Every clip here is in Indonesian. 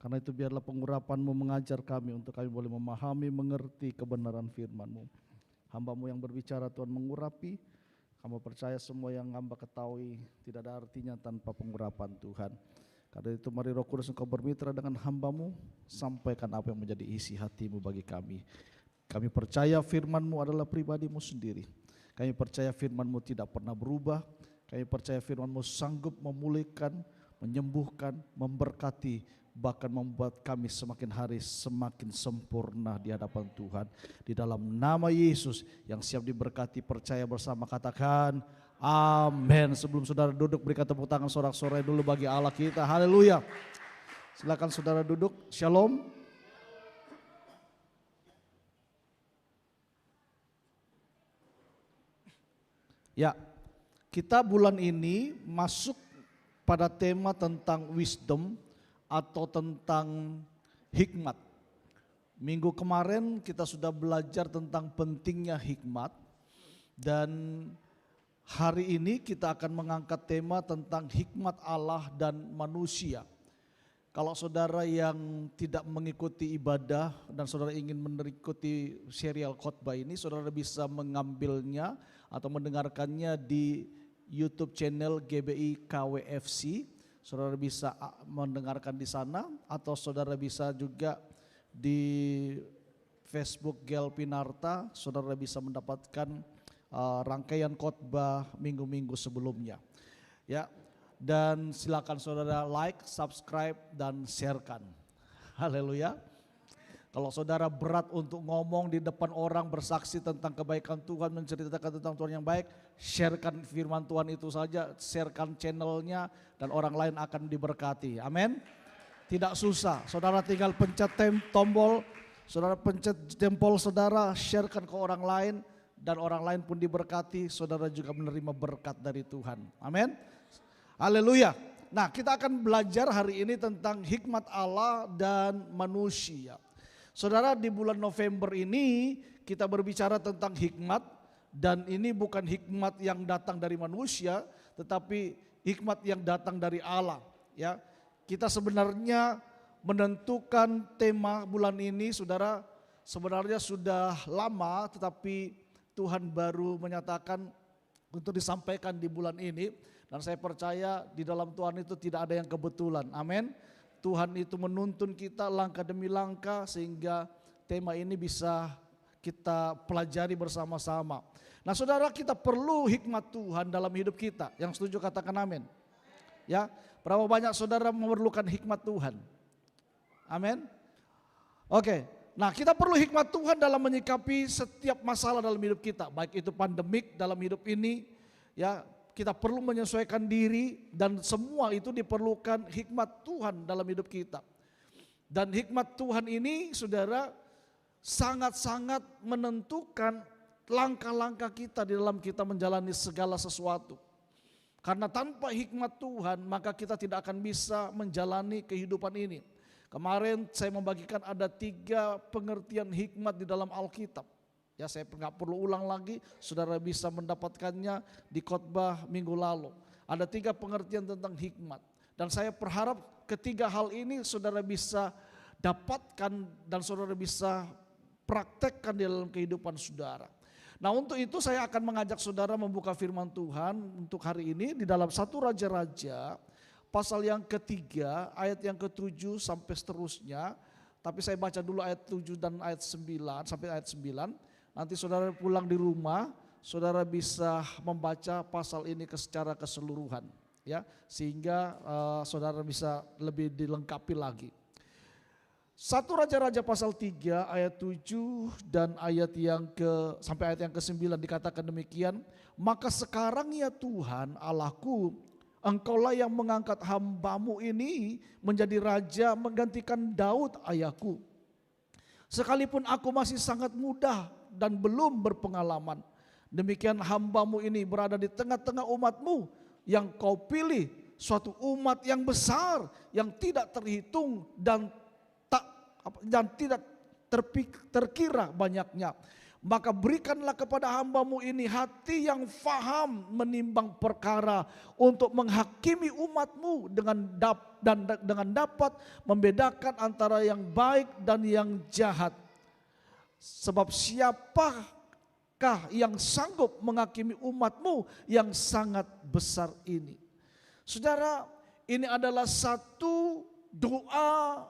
Karena itu biarlah pengurapan-Mu mengajar kami untuk kami boleh memahami, mengerti kebenaran firman-Mu. Hamba-Mu yang berbicara Tuhan mengurapi, hamba percaya semua yang hamba ketahui tidak ada artinya tanpa pengurapan Tuhan. Karena itu mari Roh Kudus Engkau bermitra dengan hamba-Mu, sampaikan apa yang menjadi isi hati-Mu bagi kami. Kami percaya firman-Mu adalah pribadi-Mu sendiri. Kami percaya firman-Mu tidak pernah berubah. Kami percaya firman-Mu sanggup memulihkan, menyembuhkan, memberkati, bahkan membuat kami semakin hari semakin sempurna di hadapan Tuhan. Di dalam nama Yesus yang siap diberkati, percaya bersama katakan amin. Sebelum saudara duduk, berikan tepuk tangan sorak-sorai dulu bagi Allah kita. Haleluya. Silakan saudara duduk. Shalom. Ya, kita bulan ini masuk pada tema tentang wisdom atau tentang hikmat. Minggu kemarin kita sudah belajar tentang pentingnya hikmat, dan hari ini kita akan mengangkat tema tentang hikmat Allah dan manusia. Kalau saudara yang tidak mengikuti ibadah dan saudara ingin mengikuti serial khotbah ini, saudara bisa mengambilnya atau mendengarkannya di YouTube channel GBI KWFC. Saudara bisa mendengarkan di sana, atau saudara bisa juga di Facebook Gel Pinarta, saudara bisa mendapatkan rangkaian khotbah minggu-minggu sebelumnya. Ya, dan silakan saudara like, subscribe dan sharekan. Haleluya. Kalau saudara berat untuk ngomong di depan orang, bersaksi tentang kebaikan Tuhan, menceritakan tentang Tuhan yang baik, sharekan firman Tuhan itu saja, sharekan channelnya, dan orang lain akan diberkati. Amin. Tidak susah, saudara tinggal pencet tombol, saudara pencet jempol saudara, sharekan ke orang lain, dan orang lain pun diberkati, saudara juga menerima berkat dari Tuhan. Amin. Haleluya. Nah, kita akan belajar hari ini tentang hikmat Allah dan manusia. Saudara, di bulan November ini kita berbicara tentang hikmat, dan ini bukan hikmat yang datang dari manusia, tetapi hikmat yang datang dari Allah. Ya, kita sebenarnya menentukan tema bulan ini, saudara, sebenarnya sudah lama, tetapi Tuhan baru menyatakan untuk disampaikan di bulan ini, dan saya percaya di dalam Tuhan itu tidak ada yang kebetulan. Amin. Tuhan itu menuntun kita langkah demi langkah sehingga tema ini bisa kita pelajari bersama-sama. Nah, saudara, kita perlu hikmat Tuhan dalam hidup kita. Yang setuju katakan amin. Ya, berapa banyak saudara memerlukan hikmat Tuhan? Amin. Oke. Nah, kita perlu hikmat Tuhan dalam menyikapi setiap masalah dalam hidup kita, baik itu pandemik dalam hidup ini, ya. Kita perlu menyesuaikan diri, dan semua itu diperlukan hikmat Tuhan dalam hidup kita. Dan hikmat Tuhan ini, saudara, sangat-sangat menentukan langkah-langkah kita di dalam kita menjalani segala sesuatu. Karena tanpa hikmat Tuhan maka kita tidak akan bisa menjalani kehidupan ini. Kemarin saya membagikan ada 3 pengertian hikmat di dalam Alkitab. Ya, saya nggak perlu ulang lagi, saudara bisa mendapatkannya di khotbah minggu lalu. Ada 3 pengertian tentang hikmat. Dan saya berharap ketiga hal ini saudara bisa dapatkan dan saudara bisa praktekkan di dalam kehidupan saudara. Nah, untuk itu saya akan mengajak saudara membuka firman Tuhan untuk hari ini di dalam 1 Raja-Raja pasal yang ketiga ayat yang ke-7 sampai seterusnya. Tapi saya baca dulu ayat 7 dan ayat 9 sampai ayat 9. Nanti saudara pulang di rumah, saudara bisa membaca pasal ini secara keseluruhan, ya, sehingga saudara bisa lebih dilengkapi lagi. 1 Raja-Raja pasal 3 ayat 7 dan ayat sampai ayat yang ke-9 dikatakan demikian. Maka sekarang ya Tuhan Allahku, Engkaulah yang mengangkat hamba-Mu ini menjadi raja menggantikan Daud ayahku. Sekalipun aku masih sangat muda dan belum berpengalaman, demikian hamba-Mu ini berada di tengah-tengah umat-Mu yang Kau pilih, suatu umat yang besar yang tidak terhitung dan tidak terkira banyaknya. Maka berikanlah kepada hamba-Mu ini hati yang faham menimbang perkara untuk menghakimi umat-Mu dengan dapat membedakan antara yang baik dan yang jahat. Sebab siapakah yang sanggup menghakimi umat-Mu yang sangat besar ini? Saudara, ini adalah satu doa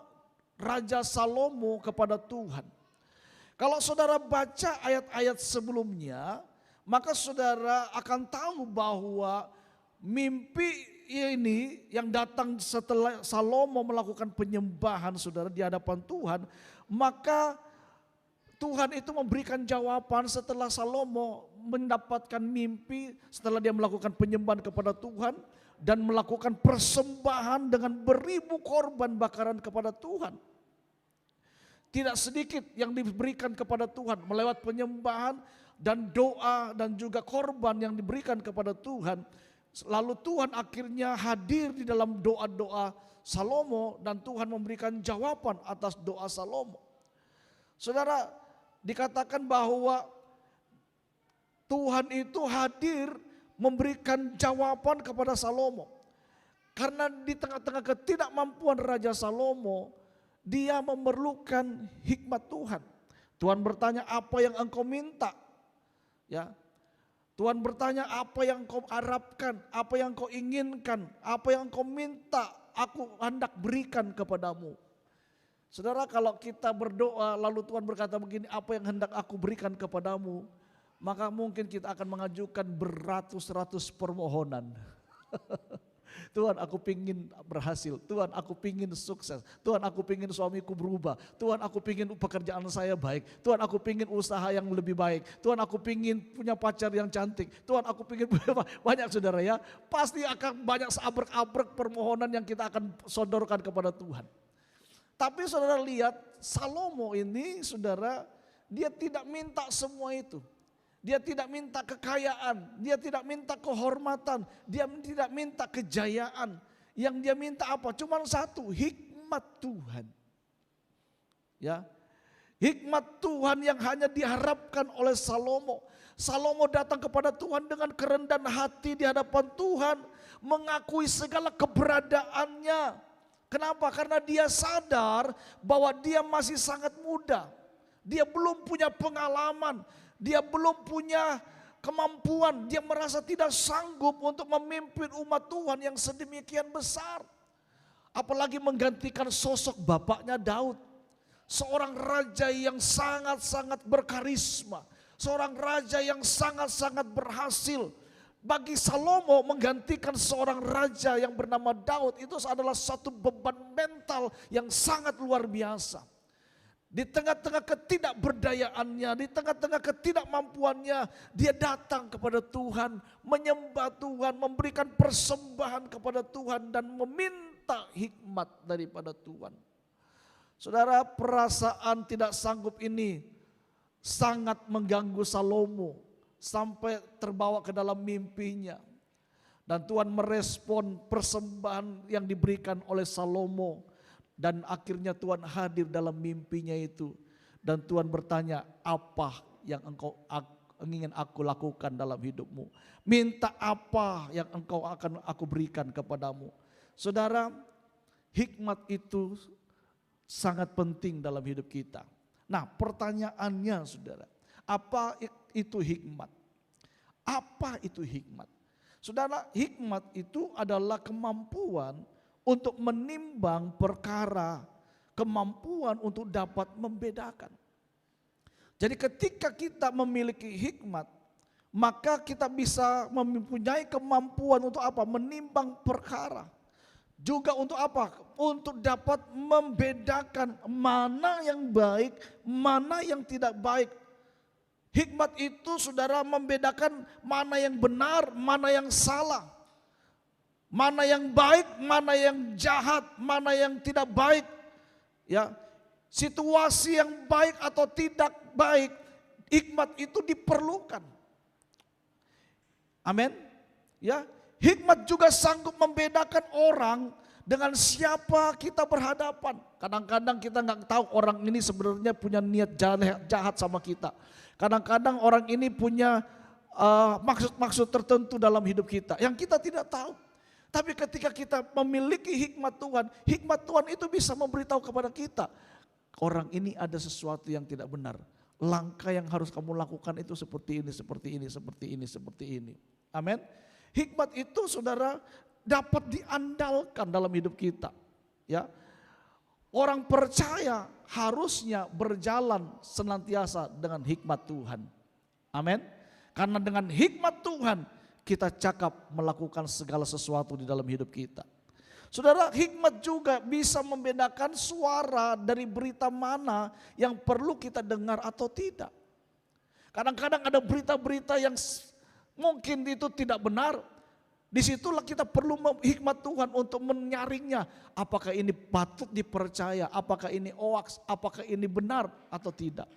Raja Salomo kepada Tuhan. Kalau saudara baca ayat-ayat sebelumnya, maka saudara akan tahu bahwa mimpi ini yang datang setelah Salomo melakukan penyembahan saudara di hadapan Tuhan, maka Tuhan itu memberikan jawaban setelah Salomo mendapatkan mimpi, setelah dia melakukan penyembahan kepada Tuhan dan melakukan persembahan dengan beribu korban bakaran kepada Tuhan. Tidak sedikit yang diberikan kepada Tuhan melewat penyembahan dan doa dan juga korban yang diberikan kepada Tuhan. Lalu Tuhan akhirnya hadir di dalam doa-doa Salomo dan Tuhan memberikan jawaban atas doa Salomo. Saudara, dikatakan bahwa Tuhan itu hadir memberikan jawaban kepada Salomo. Karena di tengah-tengah ketidakmampuan Raja Salomo, dia memerlukan hikmat Tuhan. Tuhan bertanya, apa yang engkau minta? Ya. Tuhan bertanya, apa yang engkau harapkan, apa yang engkau inginkan, apa yang engkau minta, aku hendak berikan kepadamu. Saudara, kalau kita berdoa lalu Tuhan berkata begini, apa yang hendak aku berikan kepadamu, maka mungkin kita akan mengajukan beratus-ratus permohonan. Tuhan, aku pingin berhasil. Tuhan, aku pingin sukses. Tuhan, aku pingin suamiku berubah. Tuhan, aku pingin pekerjaan saya baik. Tuhan, aku pingin usaha yang lebih baik. Tuhan, aku pingin punya pacar yang cantik. Tuhan, aku pingin banyak saudara ya. Pasti akan banyak seabrek-abrek permohonan yang kita akan sodorkan kepada Tuhan. Tapi saudara lihat, Salomo ini saudara, dia tidak minta semua itu. Dia tidak minta kekayaan, dia tidak minta kehormatan, dia tidak minta kejayaan. Yang dia minta apa? Cuma satu, hikmat Tuhan. Ya. Hikmat Tuhan yang hanya diharapkan oleh Salomo. Salomo datang kepada Tuhan dengan kerendahan hati di hadapan Tuhan, mengakui segala keberadaannya. Kenapa? Karena dia sadar bahwa dia masih sangat muda. Dia belum punya pengalaman. Dia belum punya kemampuan, dia merasa tidak sanggup untuk memimpin umat Tuhan yang sedemikian besar. Apalagi menggantikan sosok bapaknya Daud. Seorang raja yang sangat-sangat berkarisma. Seorang raja yang sangat-sangat berhasil. Bagi Salomo menggantikan seorang raja yang bernama Daud itu adalah satu beban mental yang sangat luar biasa. Di tengah-tengah ketidakberdayaannya, di tengah-tengah ketidakmampuannya, dia datang kepada Tuhan, menyembah Tuhan, memberikan persembahan kepada Tuhan dan meminta hikmat daripada Tuhan. Saudara, perasaan tidak sanggup ini sangat mengganggu Salomo sampai terbawa ke dalam mimpinya. Dan Tuhan merespon persembahan yang diberikan oleh Salomo. Dan akhirnya Tuhan hadir dalam mimpinya itu. Dan Tuhan bertanya, apa yang engkau ingin aku lakukan dalam hidupmu? Minta apa yang engkau akan aku berikan kepadamu? Saudara, hikmat itu sangat penting dalam hidup kita. Nah, pertanyaannya saudara, apa itu hikmat? Apa itu hikmat? Saudara, hikmat itu adalah kemampuan untuk menimbang perkara, kemampuan untuk dapat membedakan. Jadi ketika kita memiliki hikmat, maka kita bisa mempunyai kemampuan untuk apa? Menimbang perkara. Juga untuk apa? Untuk dapat membedakan mana yang baik, mana yang tidak baik. Hikmat itu saudara membedakan mana yang benar, mana yang salah. Mana yang baik, mana yang jahat, mana yang tidak baik. Ya, situasi yang baik atau tidak baik, hikmat itu diperlukan. Amin. Ya, hikmat juga sanggup membedakan orang dengan siapa kita berhadapan. Kadang-kadang kita nggak tahu orang ini sebenarnya punya niat jahat sama kita. Kadang-kadang orang ini punya maksud-maksud tertentu dalam hidup kita yang kita tidak tahu. Tapi ketika kita memiliki hikmat Tuhan itu bisa memberitahu kepada kita, orang ini ada sesuatu yang tidak benar. Langkah yang harus kamu lakukan itu seperti ini, seperti ini, seperti ini, seperti ini. Amin. Hikmat itu saudara dapat diandalkan dalam hidup kita. Ya, orang percaya harusnya berjalan senantiasa dengan hikmat Tuhan. Amin. Karena dengan hikmat Tuhan kita cakap melakukan segala sesuatu di dalam hidup kita. Saudara, hikmat juga bisa membedakan suara dari berita mana yang perlu kita dengar atau tidak. Kadang-kadang ada berita-berita yang mungkin itu tidak benar. Disitulah kita perlu hikmat Tuhan untuk menyaringnya. Apakah ini patut dipercaya, apakah ini hoaks, apakah ini benar atau tidak.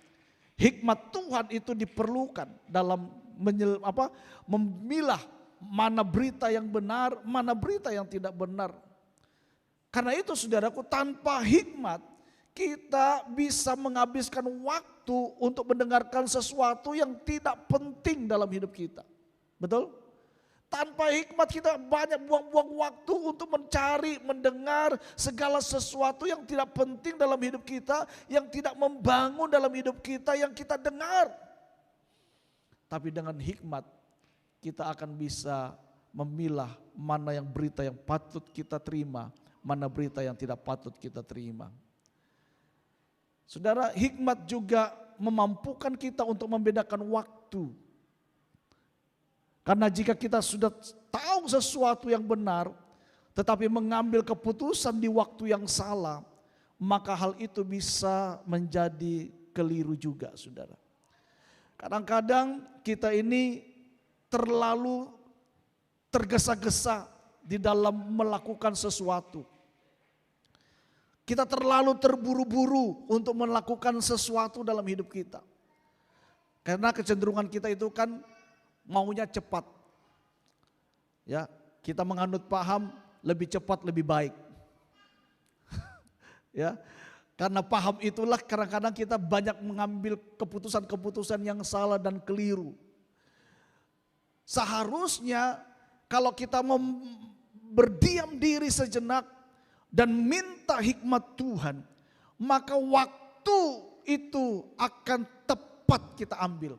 Hikmat Tuhan itu diperlukan dalam memilah mana berita yang benar, mana berita yang tidak benar. Karena itu saudaraku, tanpa hikmat kita bisa menghabiskan waktu untuk mendengarkan sesuatu yang tidak penting dalam hidup kita. Betul? Tanpa hikmat kita banyak buang-buang waktu untuk mencari, mendengar segala sesuatu yang tidak penting dalam hidup kita, yang tidak membangun dalam hidup kita, yang kita dengar. Tapi dengan hikmat kita akan bisa memilah mana yang berita yang patut kita terima, mana berita yang tidak patut kita terima. Saudara, hikmat juga memampukan kita untuk membedakan waktu. Karena jika kita sudah tahu sesuatu yang benar, tetapi mengambil keputusan di waktu yang salah, maka hal itu bisa menjadi keliru juga, saudara. Kadang-kadang kita ini terlalu tergesa-gesa di dalam melakukan sesuatu. Kita terlalu terburu-buru untuk melakukan sesuatu dalam hidup kita. Karena kecenderungan kita itu kan maunya cepat. Ya, kita menganut paham lebih cepat lebih baik. Ya. Karena paham itulah kadang-kadang kita banyak mengambil keputusan-keputusan yang salah dan keliru. Seharusnya kalau kita berdiam diri sejenak dan minta hikmat Tuhan, maka waktu itu akan tepat kita ambil.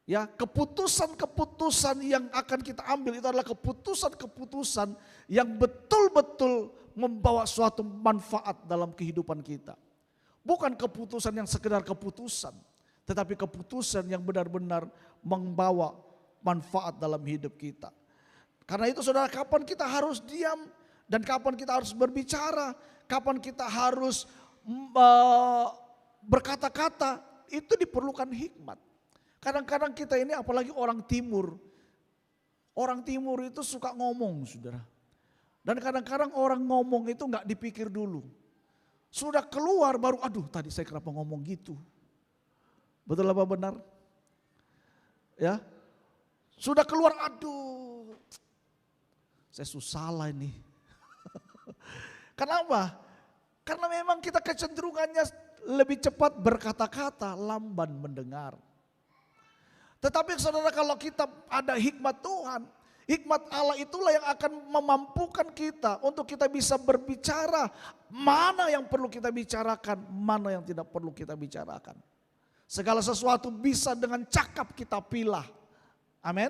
Ya, keputusan-keputusan yang akan kita ambil itu adalah keputusan-keputusan yang betul-betul membawa suatu manfaat dalam kehidupan kita. Bukan keputusan yang sekedar keputusan, tetapi keputusan yang benar-benar membawa manfaat dalam hidup kita. Karena itu saudara, kapan kita harus diam dan kapan kita harus berbicara, kapan kita harus berkata-kata, itu diperlukan hikmat. Kadang-kadang kita ini apalagi orang timur. Orang timur itu suka ngomong, saudara. Dan kadang-kadang orang ngomong itu gak dipikir dulu. Sudah keluar baru, aduh tadi saya kenapa ngomong gitu. Betul apa benar? Ya. Sudah keluar, aduh saya susah lah ini. Kenapa? Karena memang kita kecenderungannya lebih cepat berkata-kata, lamban mendengar. Tetapi saudara, kalau kita ada hikmat Tuhan, hikmat Allah itulah yang akan memampukan kita untuk kita bisa berbicara mana yang perlu kita bicarakan, mana yang tidak perlu kita bicarakan. Segala sesuatu bisa dengan cakap kita pilah. Amin.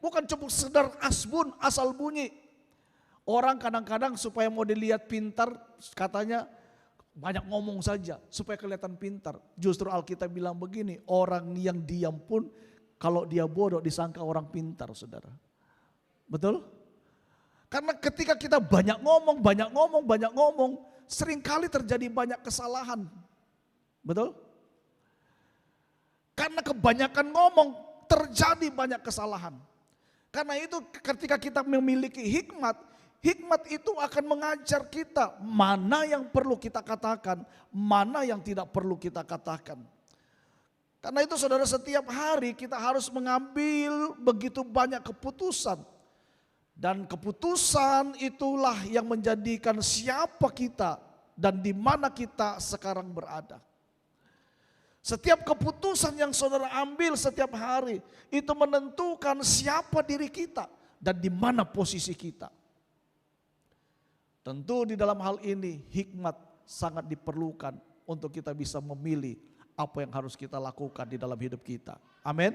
Bukan cuma sekedar asbun, asal bunyi. Orang kadang-kadang supaya mau dilihat pintar, katanya banyak ngomong saja supaya kelihatan pintar. Justru Alkitab bilang begini, orang yang diam pun kalau dia bodoh disangka orang pintar, saudara. Betul? Karena ketika kita banyak ngomong, seringkali terjadi banyak kesalahan. Betul? Karena kebanyakan ngomong terjadi banyak kesalahan. Karena itu ketika kita memiliki hikmat, hikmat itu akan mengajar kita mana yang perlu kita katakan, mana yang tidak perlu kita katakan. Karena itu saudara, setiap hari kita harus mengambil begitu banyak keputusan. Dan keputusan itulah yang menjadikan siapa kita dan di mana kita sekarang berada. Setiap keputusan yang saudara ambil setiap hari itu menentukan siapa diri kita dan di mana posisi kita. Tentu di dalam hal ini hikmat sangat diperlukan untuk kita bisa memilih apa yang harus kita lakukan di dalam hidup kita. Amin.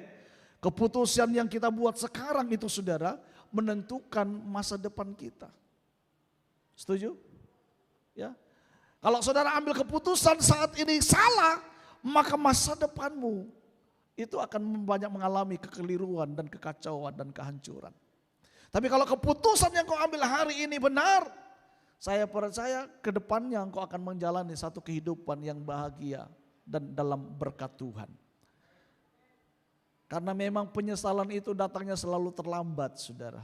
Keputusan yang kita buat sekarang itu saudara menentukan masa depan kita. Setuju? Ya. Kalau saudara ambil keputusan saat ini salah, maka masa depanmu itu akan banyak mengalami kekeliruan dan kekacauan dan kehancuran. Tapi kalau keputusan yang kau ambil hari ini benar, saya percaya ke depannya engkau akan menjalani satu kehidupan yang bahagia dan dalam berkat Tuhan. Karena memang penyesalan itu datangnya selalu terlambat, saudara.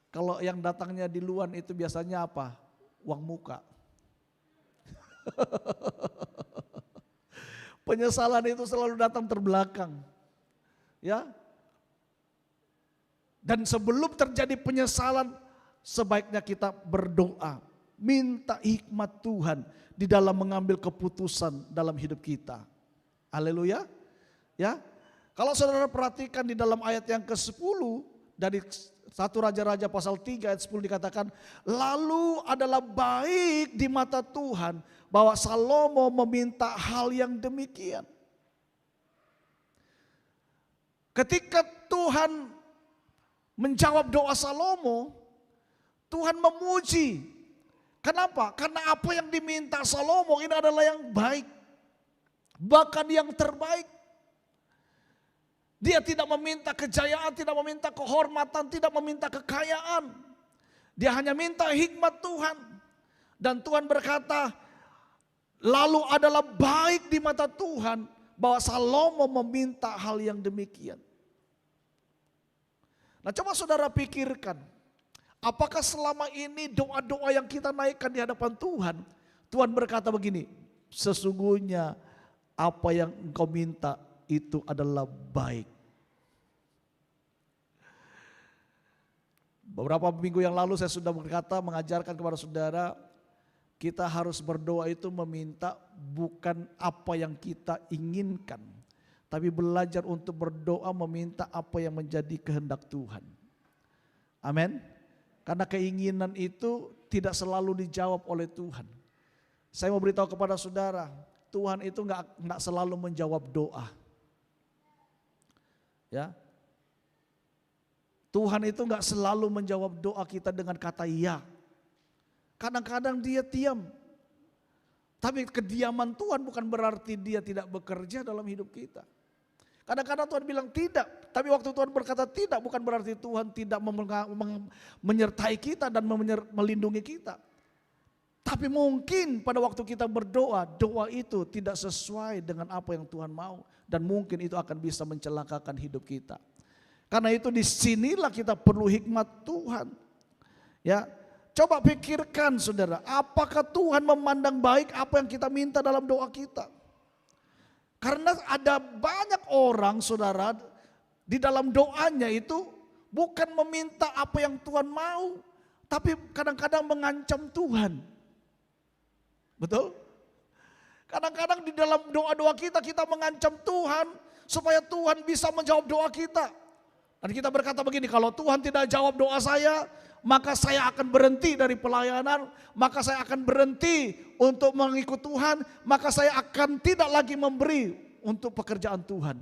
Kalau yang datangnya di luar itu biasanya apa? Uang muka. Penyesalan itu selalu datang terbelakang. Ya. Dan sebelum terjadi penyesalan, sebaiknya kita berdoa, minta hikmat Tuhan di dalam mengambil keputusan dalam hidup kita. Haleluya. Ya. Kalau saudara perhatikan di dalam ayat yang ke-10 dari 1 Raja-Raja pasal 3 ayat 10 dikatakan, lalu adalah baik di mata Tuhan bahwa Salomo meminta hal yang demikian. Ketika Tuhan menjawab doa Salomo, Tuhan memuji. Kenapa? Karena apa yang diminta Salomo ini adalah yang baik, bahkan yang terbaik. Dia tidak meminta kejayaan, tidak meminta kehormatan, tidak meminta kekayaan. Dia hanya minta hikmat Tuhan. Dan Tuhan berkata, lalu adalah baik di mata Tuhan bahwa Salomo meminta hal yang demikian. Nah, coba saudara pikirkan, apakah selama ini doa-doa yang kita naikkan di hadapan Tuhan, Tuhan berkata begini, sesungguhnya apa yang engkau minta itu adalah baik. Beberapa minggu yang lalu saya sudah berkata, mengajarkan kepada saudara, kita harus berdoa itu meminta bukan apa yang kita inginkan, tapi belajar untuk berdoa meminta apa yang menjadi kehendak Tuhan. Amin. Karena keinginan itu tidak selalu dijawab oleh Tuhan. Saya mau beritahu kepada saudara, Tuhan itu nggak selalu menjawab doa. Ya, Tuhan itu nggak selalu menjawab doa kita dengan kata ya. Kadang-kadang dia diam. Tapi kediaman Tuhan bukan berarti dia tidak bekerja dalam hidup kita. Kadang-kadang Tuhan bilang tidak. Tapi waktu Tuhan berkata tidak bukan berarti Tuhan tidak menyertai kita dan melindungi kita. Tapi mungkin pada waktu kita berdoa, doa itu tidak sesuai dengan apa yang Tuhan mau. Dan mungkin itu akan bisa mencelakakan hidup kita. Karena itu disinilah kita perlu hikmat Tuhan. Ya, coba pikirkan saudara, apakah Tuhan memandang baik apa yang kita minta dalam doa kita? Karena ada banyak orang saudara, di dalam doanya itu bukan meminta apa yang Tuhan mau, tapi kadang-kadang mengancam Tuhan. Betul? Kadang-kadang di dalam doa-doa kita mengancam Tuhan supaya Tuhan bisa menjawab doa kita. Dan kita berkata begini, kalau Tuhan tidak jawab doa saya, maka saya akan berhenti dari pelayanan, maka saya akan berhenti untuk mengikut Tuhan, maka saya akan tidak lagi memberi untuk pekerjaan Tuhan.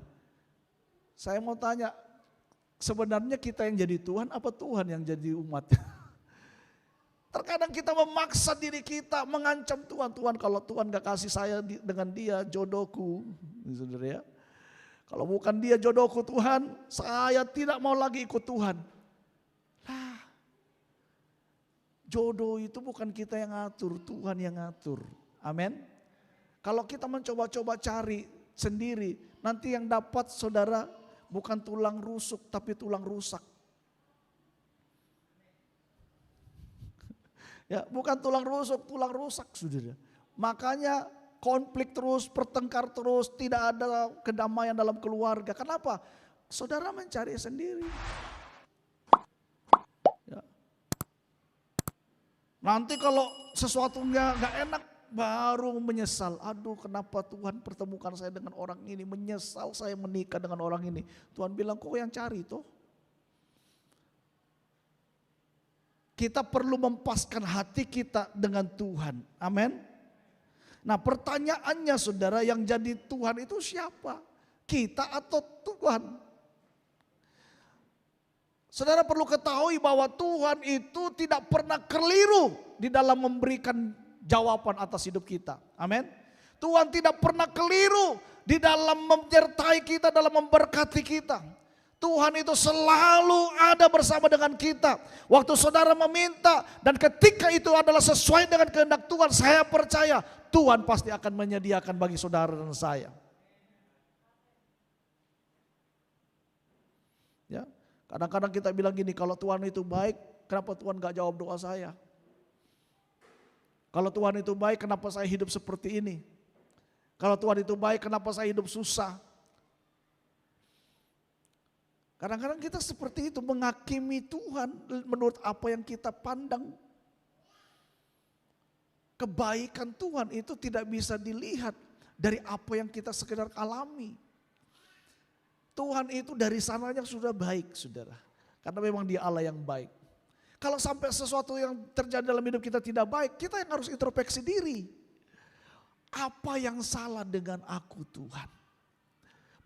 Saya mau tanya, sebenarnya kita yang jadi Tuhan apa Tuhan yang jadi umat? Terkadang kita memaksa diri kita, mengancam Tuhan. Tuhan kalau Tuhan gak kasih saya dengan dia jodohku. Saudara ya. Kalau bukan dia jodohku Tuhan, saya tidak mau lagi ikut Tuhan. Lah, jodoh itu bukan kita yang ngatur, Tuhan yang ngatur. Amin. Kalau kita mencoba-coba cari sendiri, nanti yang dapat saudara bukan tulang rusuk tapi tulang rusak. Ya, bukan tulang rusuk, tulang rusak saudara. Makanya konflik terus, pertengkar terus, tidak ada kedamaian dalam keluarga. Kenapa? Saudara mencari sendiri. Ya. Nanti kalau sesuatunya gak enak, baru menyesal. Aduh, kenapa Tuhan pertemukan saya dengan orang ini, menyesal saya menikah dengan orang ini. Tuhan bilang, kok yang cari toh? Kita perlu mempaskan hati kita dengan Tuhan. Amin. Nah, pertanyaannya saudara, yang jadi Tuhan itu siapa? Kita atau Tuhan? Saudara perlu ketahui bahwa Tuhan itu tidak pernah keliru di dalam memberikan jawaban atas hidup kita. Amin. Tuhan tidak pernah keliru di dalam menyertai kita, dalam memberkati kita. Tuhan itu selalu ada bersama dengan kita. Waktu saudara meminta dan ketika itu adalah sesuai dengan kehendak Tuhan, saya percaya Tuhan pasti akan menyediakan bagi saudara dan saya. Ya, kadang-kadang kita bilang gini, kalau Tuhan itu baik, kenapa Tuhan gak jawab doa saya? Kalau Tuhan itu baik, kenapa saya hidup seperti ini? Kalau Tuhan itu baik, kenapa saya hidup susah? Kadang-kadang kita seperti itu, menghakimi Tuhan menurut apa yang kita pandang. Kebaikan Tuhan itu tidak bisa dilihat dari apa yang kita sekedar alami. Tuhan itu dari sananya sudah baik, saudara. Karena memang Dia Allah yang baik. Kalau sampai sesuatu yang terjadi dalam hidup kita tidak baik, kita yang harus introspeksi diri. Apa yang salah dengan aku, Tuhan?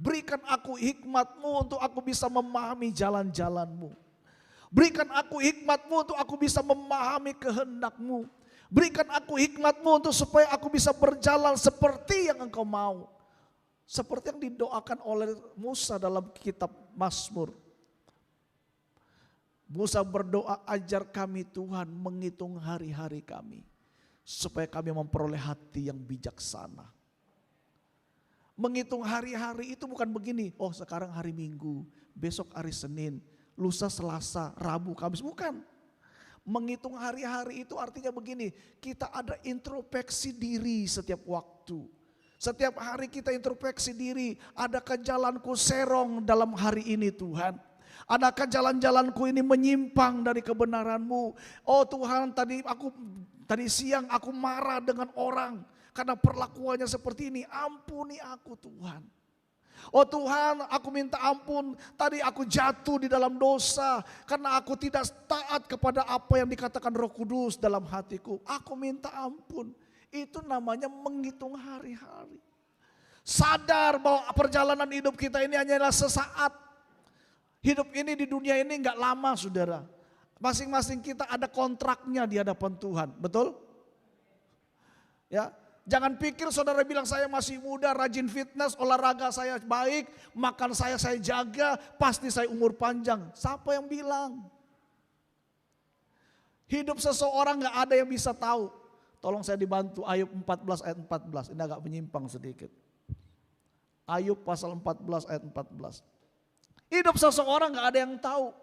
Berikan aku hikmat-Mu untuk aku bisa memahami jalan-jalan-Mu. Berikan aku hikmat-Mu untuk aku bisa memahami kehendak-Mu. Berikan aku hikmat-Mu untuk supaya aku bisa berjalan seperti yang Engkau mau. Seperti yang didoakan oleh Musa dalam kitab Mazmur. Musa berdoa, ajar kami Tuhan menghitung hari-hari kami. Supaya kami memperoleh hati yang bijaksana. Menghitung hari-hari itu bukan begini, oh sekarang hari Minggu, besok hari Senin, lusa Selasa, Rabu, Kamis, bukan. Menghitung hari-hari itu artinya begini, kita ada introspeksi diri setiap waktu. Setiap hari kita introspeksi diri, adakah jalanku serong dalam hari ini Tuhan? Adakah jalan-jalanku ini menyimpang dari kebenaran-Mu? Oh Tuhan, tadi siang aku marah dengan orang. Karena perlakuannya seperti ini, ampuni aku Tuhan. Oh Tuhan, aku minta ampun, tadi aku jatuh di dalam dosa. Karena aku tidak taat kepada apa yang dikatakan Roh Kudus dalam hatiku. Aku minta ampun, itu namanya menghitung hari-hari. Sadar bahwa perjalanan hidup kita ini hanyalah sesaat. Hidup ini di dunia ini enggak lama saudara. Masing-masing kita ada kontraknya di hadapan Tuhan, betul? Ya. Jangan pikir saudara bilang saya masih muda, rajin fitness, olahraga saya baik, makan saya jaga, pasti saya umur panjang. Siapa yang bilang? Hidup seseorang gak ada yang bisa tahu. Tolong saya dibantu Ayub 14 ayat 14, ini agak menyimpang sedikit. Ayub pasal 14 ayat 14. Hidup seseorang gak ada yang tahu.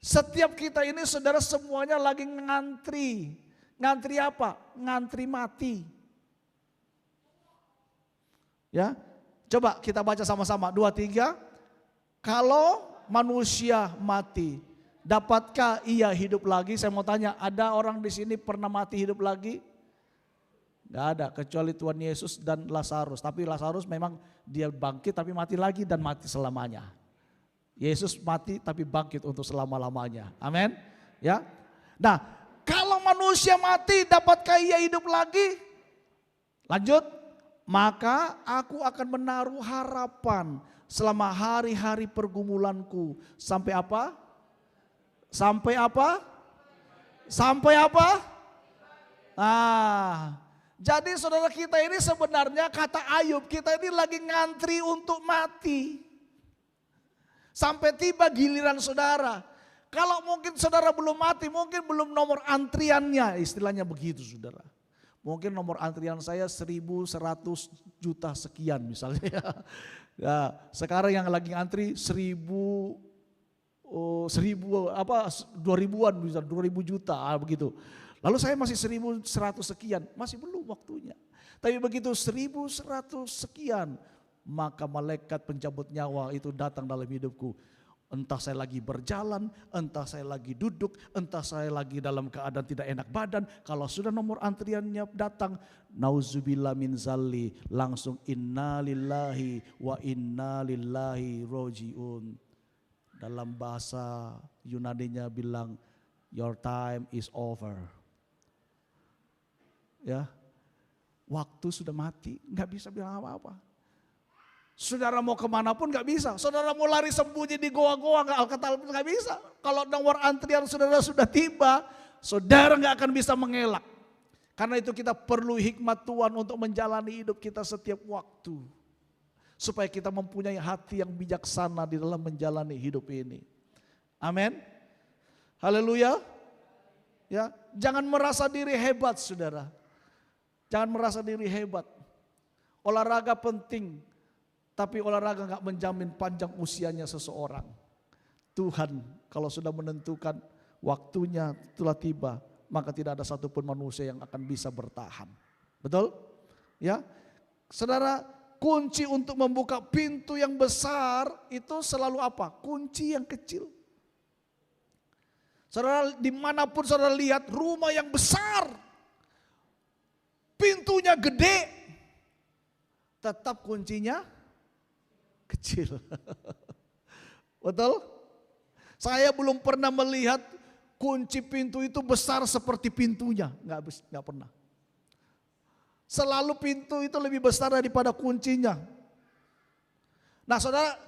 Setiap kita ini saudara semuanya lagi ngantri. Ngantri apa? Ngantri mati. Ya, coba kita baca sama-sama 2, 3. Kalau manusia mati, dapatkah ia hidup lagi? Saya mau tanya, ada orang di sini pernah mati hidup lagi? Gak ada, kecuali Tuhan Yesus dan Lazarus. Tapi Lazarus memang dia bangkit tapi mati lagi dan mati selamanya. Yesus mati tapi bangkit untuk selama-lamanya. Amin. Ya. Nah, kalau manusia mati, dapatkah ia hidup lagi? Lanjut. Maka aku akan menaruh harapan selama hari-hari pergumulanku. Sampai apa? Sampai apa? Sampai apa? Jadi saudara kita ini sebenarnya kata Ayub, kita ini lagi ngantri untuk mati. Sampai tiba giliran saudara. Kalau mungkin saudara belum mati, mungkin belum nomor antriannya, istilahnya begitu saudara. Mungkin nomor antrian saya 1.100 juta sekian misalnya. Ya, sekarang yang lagi antri 2.000-an bisa 2.000 juta begitu. Lalu saya masih 1.100 sekian, masih belum waktunya. Tapi begitu 1.100 sekian, maka malaikat pencabut nyawa itu datang dalam hidupku. Entah saya lagi berjalan, entah saya lagi duduk, entah saya lagi dalam keadaan tidak enak badan. Kalau sudah nomor antriannya datang, nauzubillah min zalli, langsung innalillahi wa innalillahi rojiun. Dalam bahasa Yunaninya bilang, your time is over. Ya, waktu sudah mati, nggak bisa bilang apa-apa. Saudara mau kemana pun gak bisa. Saudara mau lari sembunyi di goa-goa gak bisa. Kalau nomor antrian saudara sudah tiba, saudara gak akan bisa mengelak. Karena itu kita perlu hikmat Tuhan untuk menjalani hidup kita setiap waktu. Supaya kita mempunyai hati yang bijaksana di dalam menjalani hidup ini. Amin. Haleluya. Ya, jangan merasa diri hebat, saudara. Jangan merasa diri hebat. Olahraga penting. Tapi olahraga gak menjamin panjang usianya seseorang. Tuhan kalau sudah menentukan waktunya telah tiba, maka tidak ada satupun manusia yang akan bisa bertahan. Betul? Ya, saudara, kunci untuk membuka pintu yang besar itu selalu apa? Kunci yang kecil. Saudara, dimanapun saudara lihat rumah yang besar, pintunya gede, tetap kuncinya kecil. Betul? Saya belum pernah melihat kunci pintu itu besar seperti pintunya. Nggak pernah. Selalu pintu itu lebih besar daripada kuncinya. Nah saudara,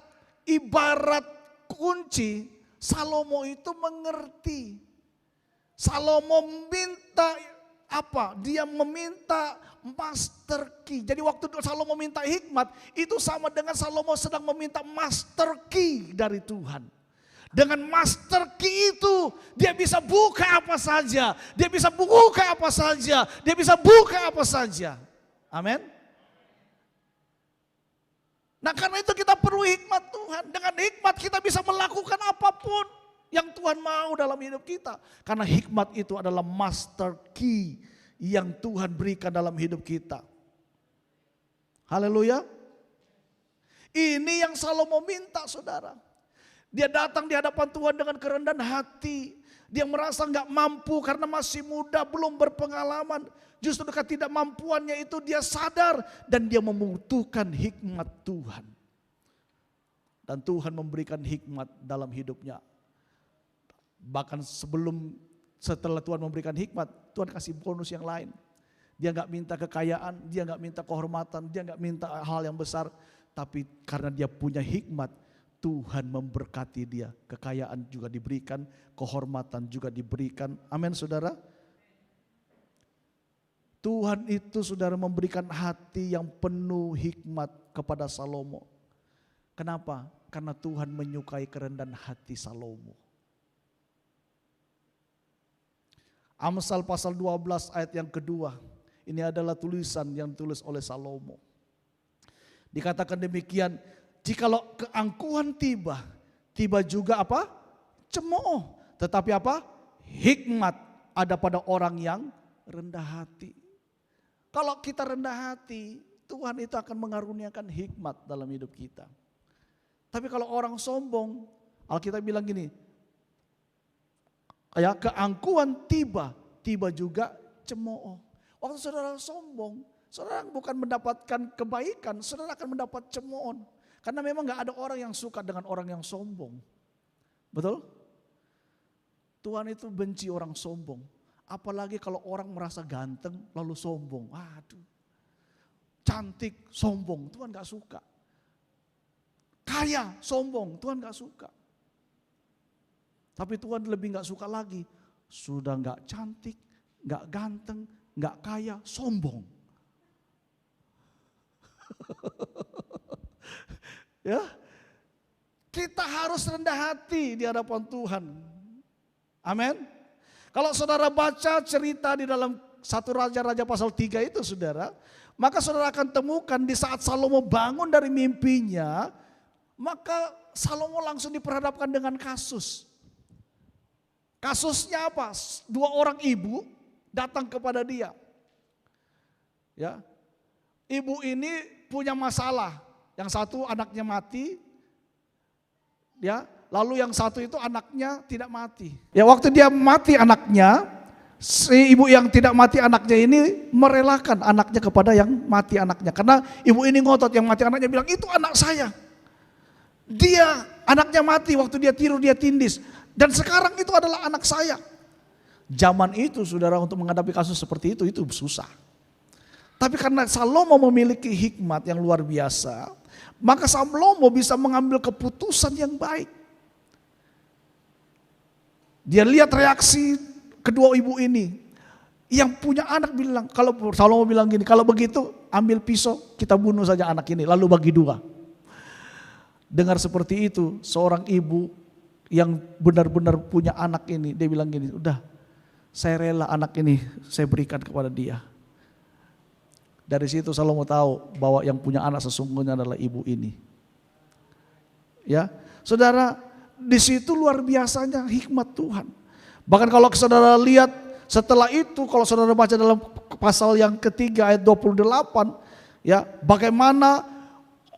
ibarat kunci, Salomo itu mengerti. Salomo minta apa? Dia meminta master key. Jadi waktu Salomo minta hikmat, itu sama dengan Salomo sedang meminta master key dari Tuhan. Dengan master key itu dia bisa buka apa saja. Dia bisa buka apa saja. Dia bisa buka apa saja. Amin. Nah karena itu kita perlu hikmat Tuhan. Dengan hikmat kita bisa melakukan apapun yang Tuhan mau dalam hidup kita. Karena hikmat itu adalah master key yang Tuhan berikan dalam hidup kita. Haleluya. Ini yang Salomo minta, saudara. Dia datang di hadapan Tuhan dengan kerendahan hati. Dia merasa gak mampu karena masih muda, belum berpengalaman. Justru dengan ketidakmampuannya itu dia sadar dan dia membutuhkan hikmat Tuhan. Dan Tuhan memberikan hikmat dalam hidupnya. Bahkan setelah Tuhan memberikan hikmat, Tuhan kasih bonus yang lain. Dia gak minta kekayaan, dia gak minta kehormatan, dia gak minta hal yang besar. Tapi karena dia punya hikmat, Tuhan memberkati dia. Kekayaan juga diberikan, kehormatan juga diberikan. Amin saudara. Tuhan itu saudara memberikan hati yang penuh hikmat kepada Salomo. Kenapa? Karena Tuhan menyukai kerendahan hati Salomo. Amsal pasal 12 ayat yang kedua. Ini adalah tulisan yang ditulis oleh Salomo. Dikatakan demikian, jikalau keangkuhan tiba, tiba juga apa? Cemooh. Tetapi apa? Hikmat ada pada orang yang rendah hati. Kalau kita rendah hati, Tuhan itu akan mengaruniakan hikmat dalam hidup kita. Tapi kalau orang sombong, Alkitab bilang gini, ya keangkuhan tiba, tiba juga cemooh. Waktu saudara sombong, saudara bukan mendapatkan kebaikan, saudara akan mendapat cemooh. Karena memang gak ada orang yang suka dengan orang yang sombong. Betul? Tuhan itu benci orang sombong. Apalagi kalau orang merasa ganteng lalu sombong. Waduh, cantik sombong, Tuhan gak suka. Kaya sombong, Tuhan gak suka. Tapi Tuhan lebih gak suka lagi. Sudah gak cantik, gak ganteng, gak kaya, sombong. Ya, kita harus rendah hati di hadapan Tuhan. Amin. Kalau saudara baca cerita di dalam 1 Raja-Raja pasal 3 itu saudara, maka saudara akan temukan di saat Salomo bangun dari mimpinya, maka Salomo langsung diperhadapkan dengan kasus. Kasusnya apa? 2 orang ibu datang kepada dia. Ya. Ibu ini punya masalah. Yang satu anaknya mati, ya, Lalu yang satu itu anaknya tidak mati. Ya waktu dia mati anaknya, si ibu yang tidak mati anaknya ini merelakan anaknya kepada yang mati anaknya. Karena ibu ini ngotot, yang mati anaknya bilang, itu anak saya. Dia anaknya mati waktu dia tiru, dia tindis. Dan sekarang itu adalah anak saya. Zaman itu saudara untuk menghadapi kasus seperti itu susah. Tapi karena Salomo memiliki hikmat yang luar biasa, maka Salomo bisa mengambil keputusan yang baik. Dia lihat reaksi kedua ibu ini. Yang punya anak bilang, kalau Salomo bilang gini, kalau begitu ambil pisau, kita bunuh saja anak ini, lalu bagi dua. Dengar seperti itu, seorang ibu yang benar-benar punya anak ini, dia bilang gini, udah saya rela anak ini saya berikan kepada dia. Dari situ Salomo tahu bahwa yang punya anak sesungguhnya adalah ibu ini. Ya, saudara, di situ luar biasanya hikmat Tuhan. Bahkan kalau saudara lihat setelah itu, kalau saudara baca dalam pasal yang ketiga ayat 28, ya, bagaimana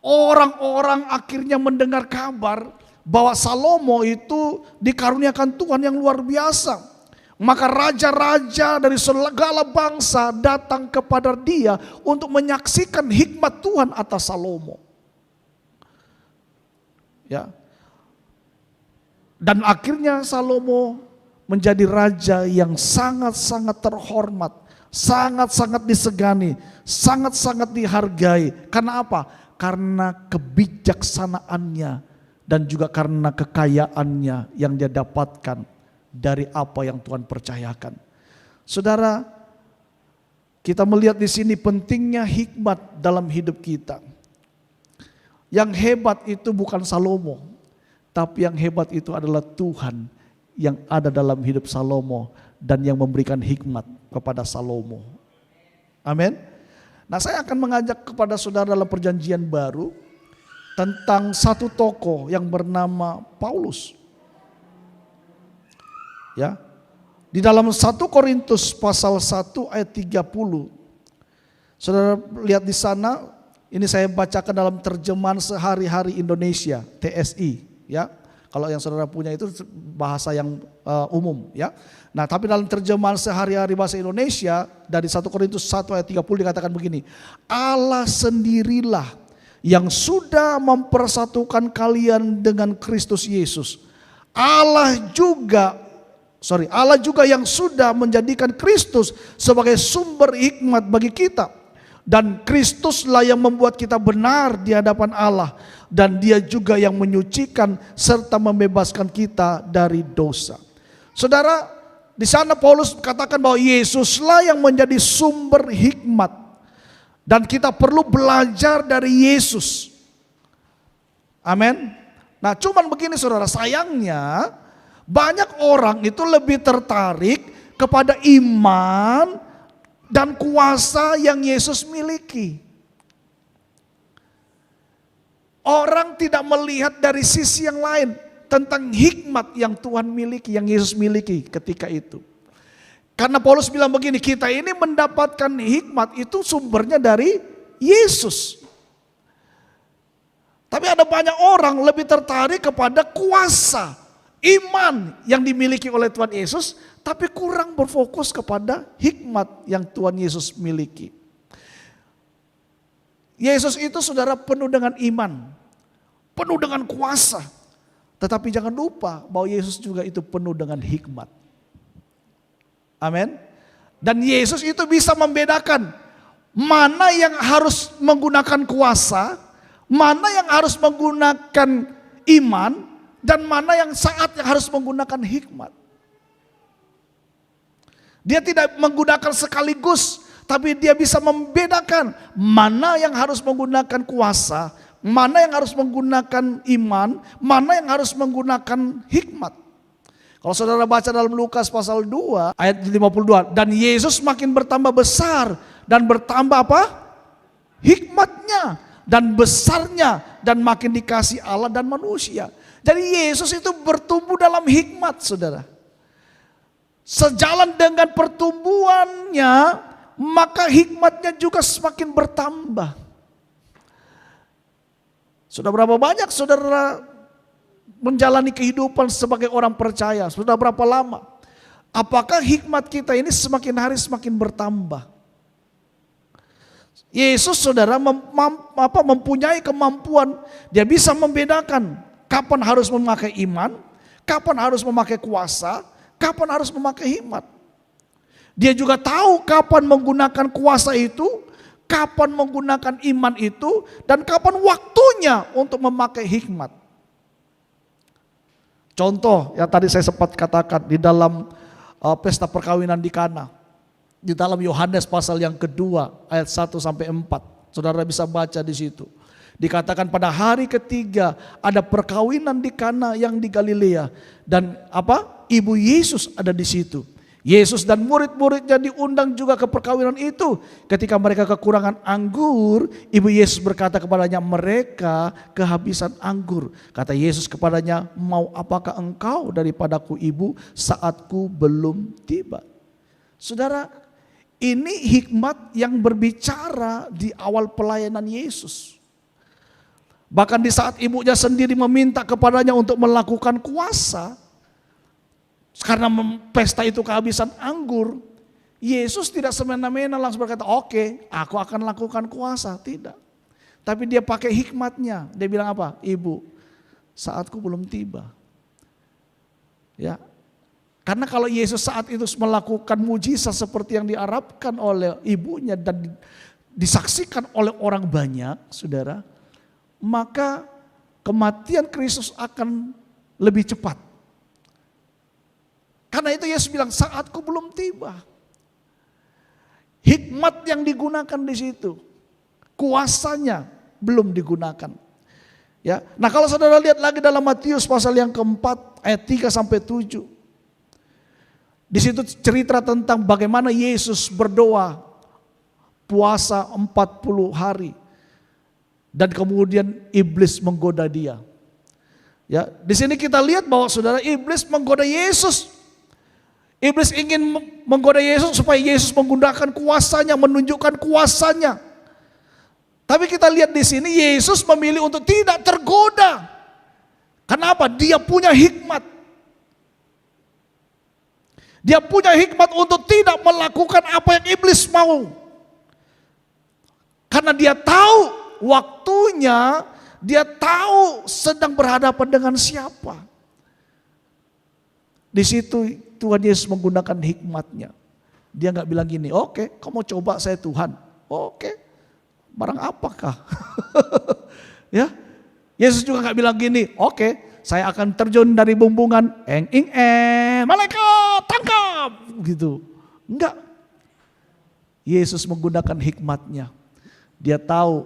orang-orang akhirnya mendengar kabar bahwa Salomo itu dikaruniakan Tuhan yang luar biasa. Maka raja-raja dari segala bangsa datang kepada dia untuk menyaksikan hikmat Tuhan atas Salomo. Ya. Dan akhirnya Salomo menjadi raja yang sangat-sangat terhormat, sangat-sangat disegani, sangat-sangat dihargai. Karena apa? Karena kebijaksanaannya dan juga karena kekayaannya yang dia dapatkan dari apa yang Tuhan percayakan. Saudara, kita melihat di sini pentingnya hikmat dalam hidup kita. Yang hebat itu bukan Salomo, tapi yang hebat itu adalah Tuhan yang ada dalam hidup Salomo dan yang memberikan hikmat kepada Salomo. Amin. Nah, saya akan mengajak kepada saudara dalam perjanjian baru tentang satu tokoh yang bernama Paulus. Ya. Di dalam 1 Korintus pasal 1 ayat 30. Saudara lihat di sana, ini saya bacakan dalam terjemahan sehari-hari Indonesia, TSI, ya. Kalau yang saudara punya itu bahasa yang umum, ya. Nah, tapi dalam terjemahan sehari-hari bahasa Indonesia dari 1 Korintus 1 ayat 30 dikatakan begini. Allah sendirilah yang sudah mempersatukan kalian dengan Kristus Yesus. Allah juga yang sudah menjadikan Kristus sebagai sumber hikmat bagi kita. Dan Kristuslah yang membuat kita benar di hadapan Allah. Dan dia juga yang menyucikan serta membebaskan kita dari dosa. Saudara, di sana Paulus katakan bahwa Yesuslah yang menjadi sumber hikmat. Dan kita perlu belajar dari Yesus. Amin. Nah, cuman begini saudara, sayangnya banyak orang itu lebih tertarik kepada iman dan kuasa yang Yesus miliki. Orang tidak melihat dari sisi yang lain tentang hikmat yang Tuhan miliki, yang Yesus miliki ketika itu. Karena Paulus bilang begini, kita ini mendapatkan hikmat itu sumbernya dari Yesus. Tapi ada banyak orang lebih tertarik kepada kuasa, iman yang dimiliki oleh Tuhan Yesus, tapi kurang berfokus kepada hikmat yang Tuhan Yesus miliki. Yesus itu saudara penuh dengan iman, penuh dengan kuasa. Tetapi jangan lupa bahwa Yesus juga itu penuh dengan hikmat. Amin. Dan Yesus itu bisa membedakan mana yang harus menggunakan kuasa, mana yang harus menggunakan iman, dan mana yang harus menggunakan hikmat. Dia tidak menggunakan sekaligus, tapi dia bisa membedakan mana yang harus menggunakan kuasa, mana yang harus menggunakan iman, mana yang harus menggunakan hikmat. Kalau saudara baca dalam Lukas pasal 2 ayat 52, dan Yesus makin bertambah besar dan bertambah apa? Hikmatnya dan besarnya dan makin dikasih Allah dan manusia. Jadi Yesus itu bertumbuh dalam hikmat saudara. Sejalan dengan pertumbuhannya, maka hikmatnya juga semakin bertambah. Sudah berapa banyak saudara menjalani kehidupan sebagai orang percaya. Sudah berapa lama? Apakah hikmat kita ini semakin hari semakin bertambah? Yesus saudara mempunyai kemampuan, dia bisa membedakan kapan harus memakai iman, kapan harus memakai kuasa, kapan harus memakai hikmat. Dia juga tahu kapan menggunakan kuasa itu, kapan menggunakan iman itu, dan kapan waktunya untuk memakai hikmat. Contoh yang tadi saya sempat katakan di dalam pesta perkawinan di Kana. Di dalam Yohanes pasal yang kedua ayat 1 sampai 4. Saudara bisa baca di situ. Dikatakan pada hari ketiga ada perkawinan di Kana yang di Galilea, dan Ibu Yesus ada di situ. Yesus dan murid-muridnya diundang juga ke perkawinan itu. Ketika mereka kekurangan anggur, Ibu Yesus berkata kepadanya, mereka kehabisan anggur. Kata Yesus kepadanya, mau apakah engkau daripadaku ibu, saatku belum tiba. Saudara, ini hikmat yang berbicara di awal pelayanan Yesus. Bahkan di saat ibunya sendiri meminta kepadanya untuk melakukan kuasa, karena pesta itu kehabisan anggur, Yesus tidak semena-mena langsung berkata, oke, aku akan lakukan kuasa. Tidak. Tapi dia pakai hikmatnya. Dia bilang apa? Ibu, saatku belum tiba. Ya. Karena kalau Yesus saat itu melakukan mujizat seperti yang diharapkan oleh ibunya dan disaksikan oleh orang banyak, saudara, maka kematian Kristus akan lebih cepat. Karena itu Yesus bilang, saatku belum tiba. Hikmat yang digunakan di situ, kuasanya belum digunakan. Ya, nah kalau saudara lihat lagi dalam Matius pasal yang keempat ayat 3 sampai 7. Di situ cerita tentang bagaimana Yesus berdoa puasa 40 hari dan kemudian iblis menggoda dia. Ya, di sini kita lihat bahwa saudara, iblis menggoda Yesus. Iblis ingin menggoda Yesus supaya Yesus menggunakan kuasanya, menunjukkan kuasanya. Tapi kita lihat di sini Yesus memilih untuk tidak tergoda. Kenapa? Dia punya hikmat. Dia punya hikmat untuk tidak melakukan apa yang iblis mau. Karena dia tahu waktunya, dia tahu sedang berhadapan dengan siapa. Di situ Tuhan Yesus menggunakan hikmatnya. Dia nggak bilang gini, oke, kamu coba saya Tuhan. Oke, barang apakah? Ya, Yesus juga nggak bilang gini, oke, saya akan terjun dari bumbungan, malaikat tangkap, gitu. Enggak. Yesus menggunakan hikmatnya. Dia tahu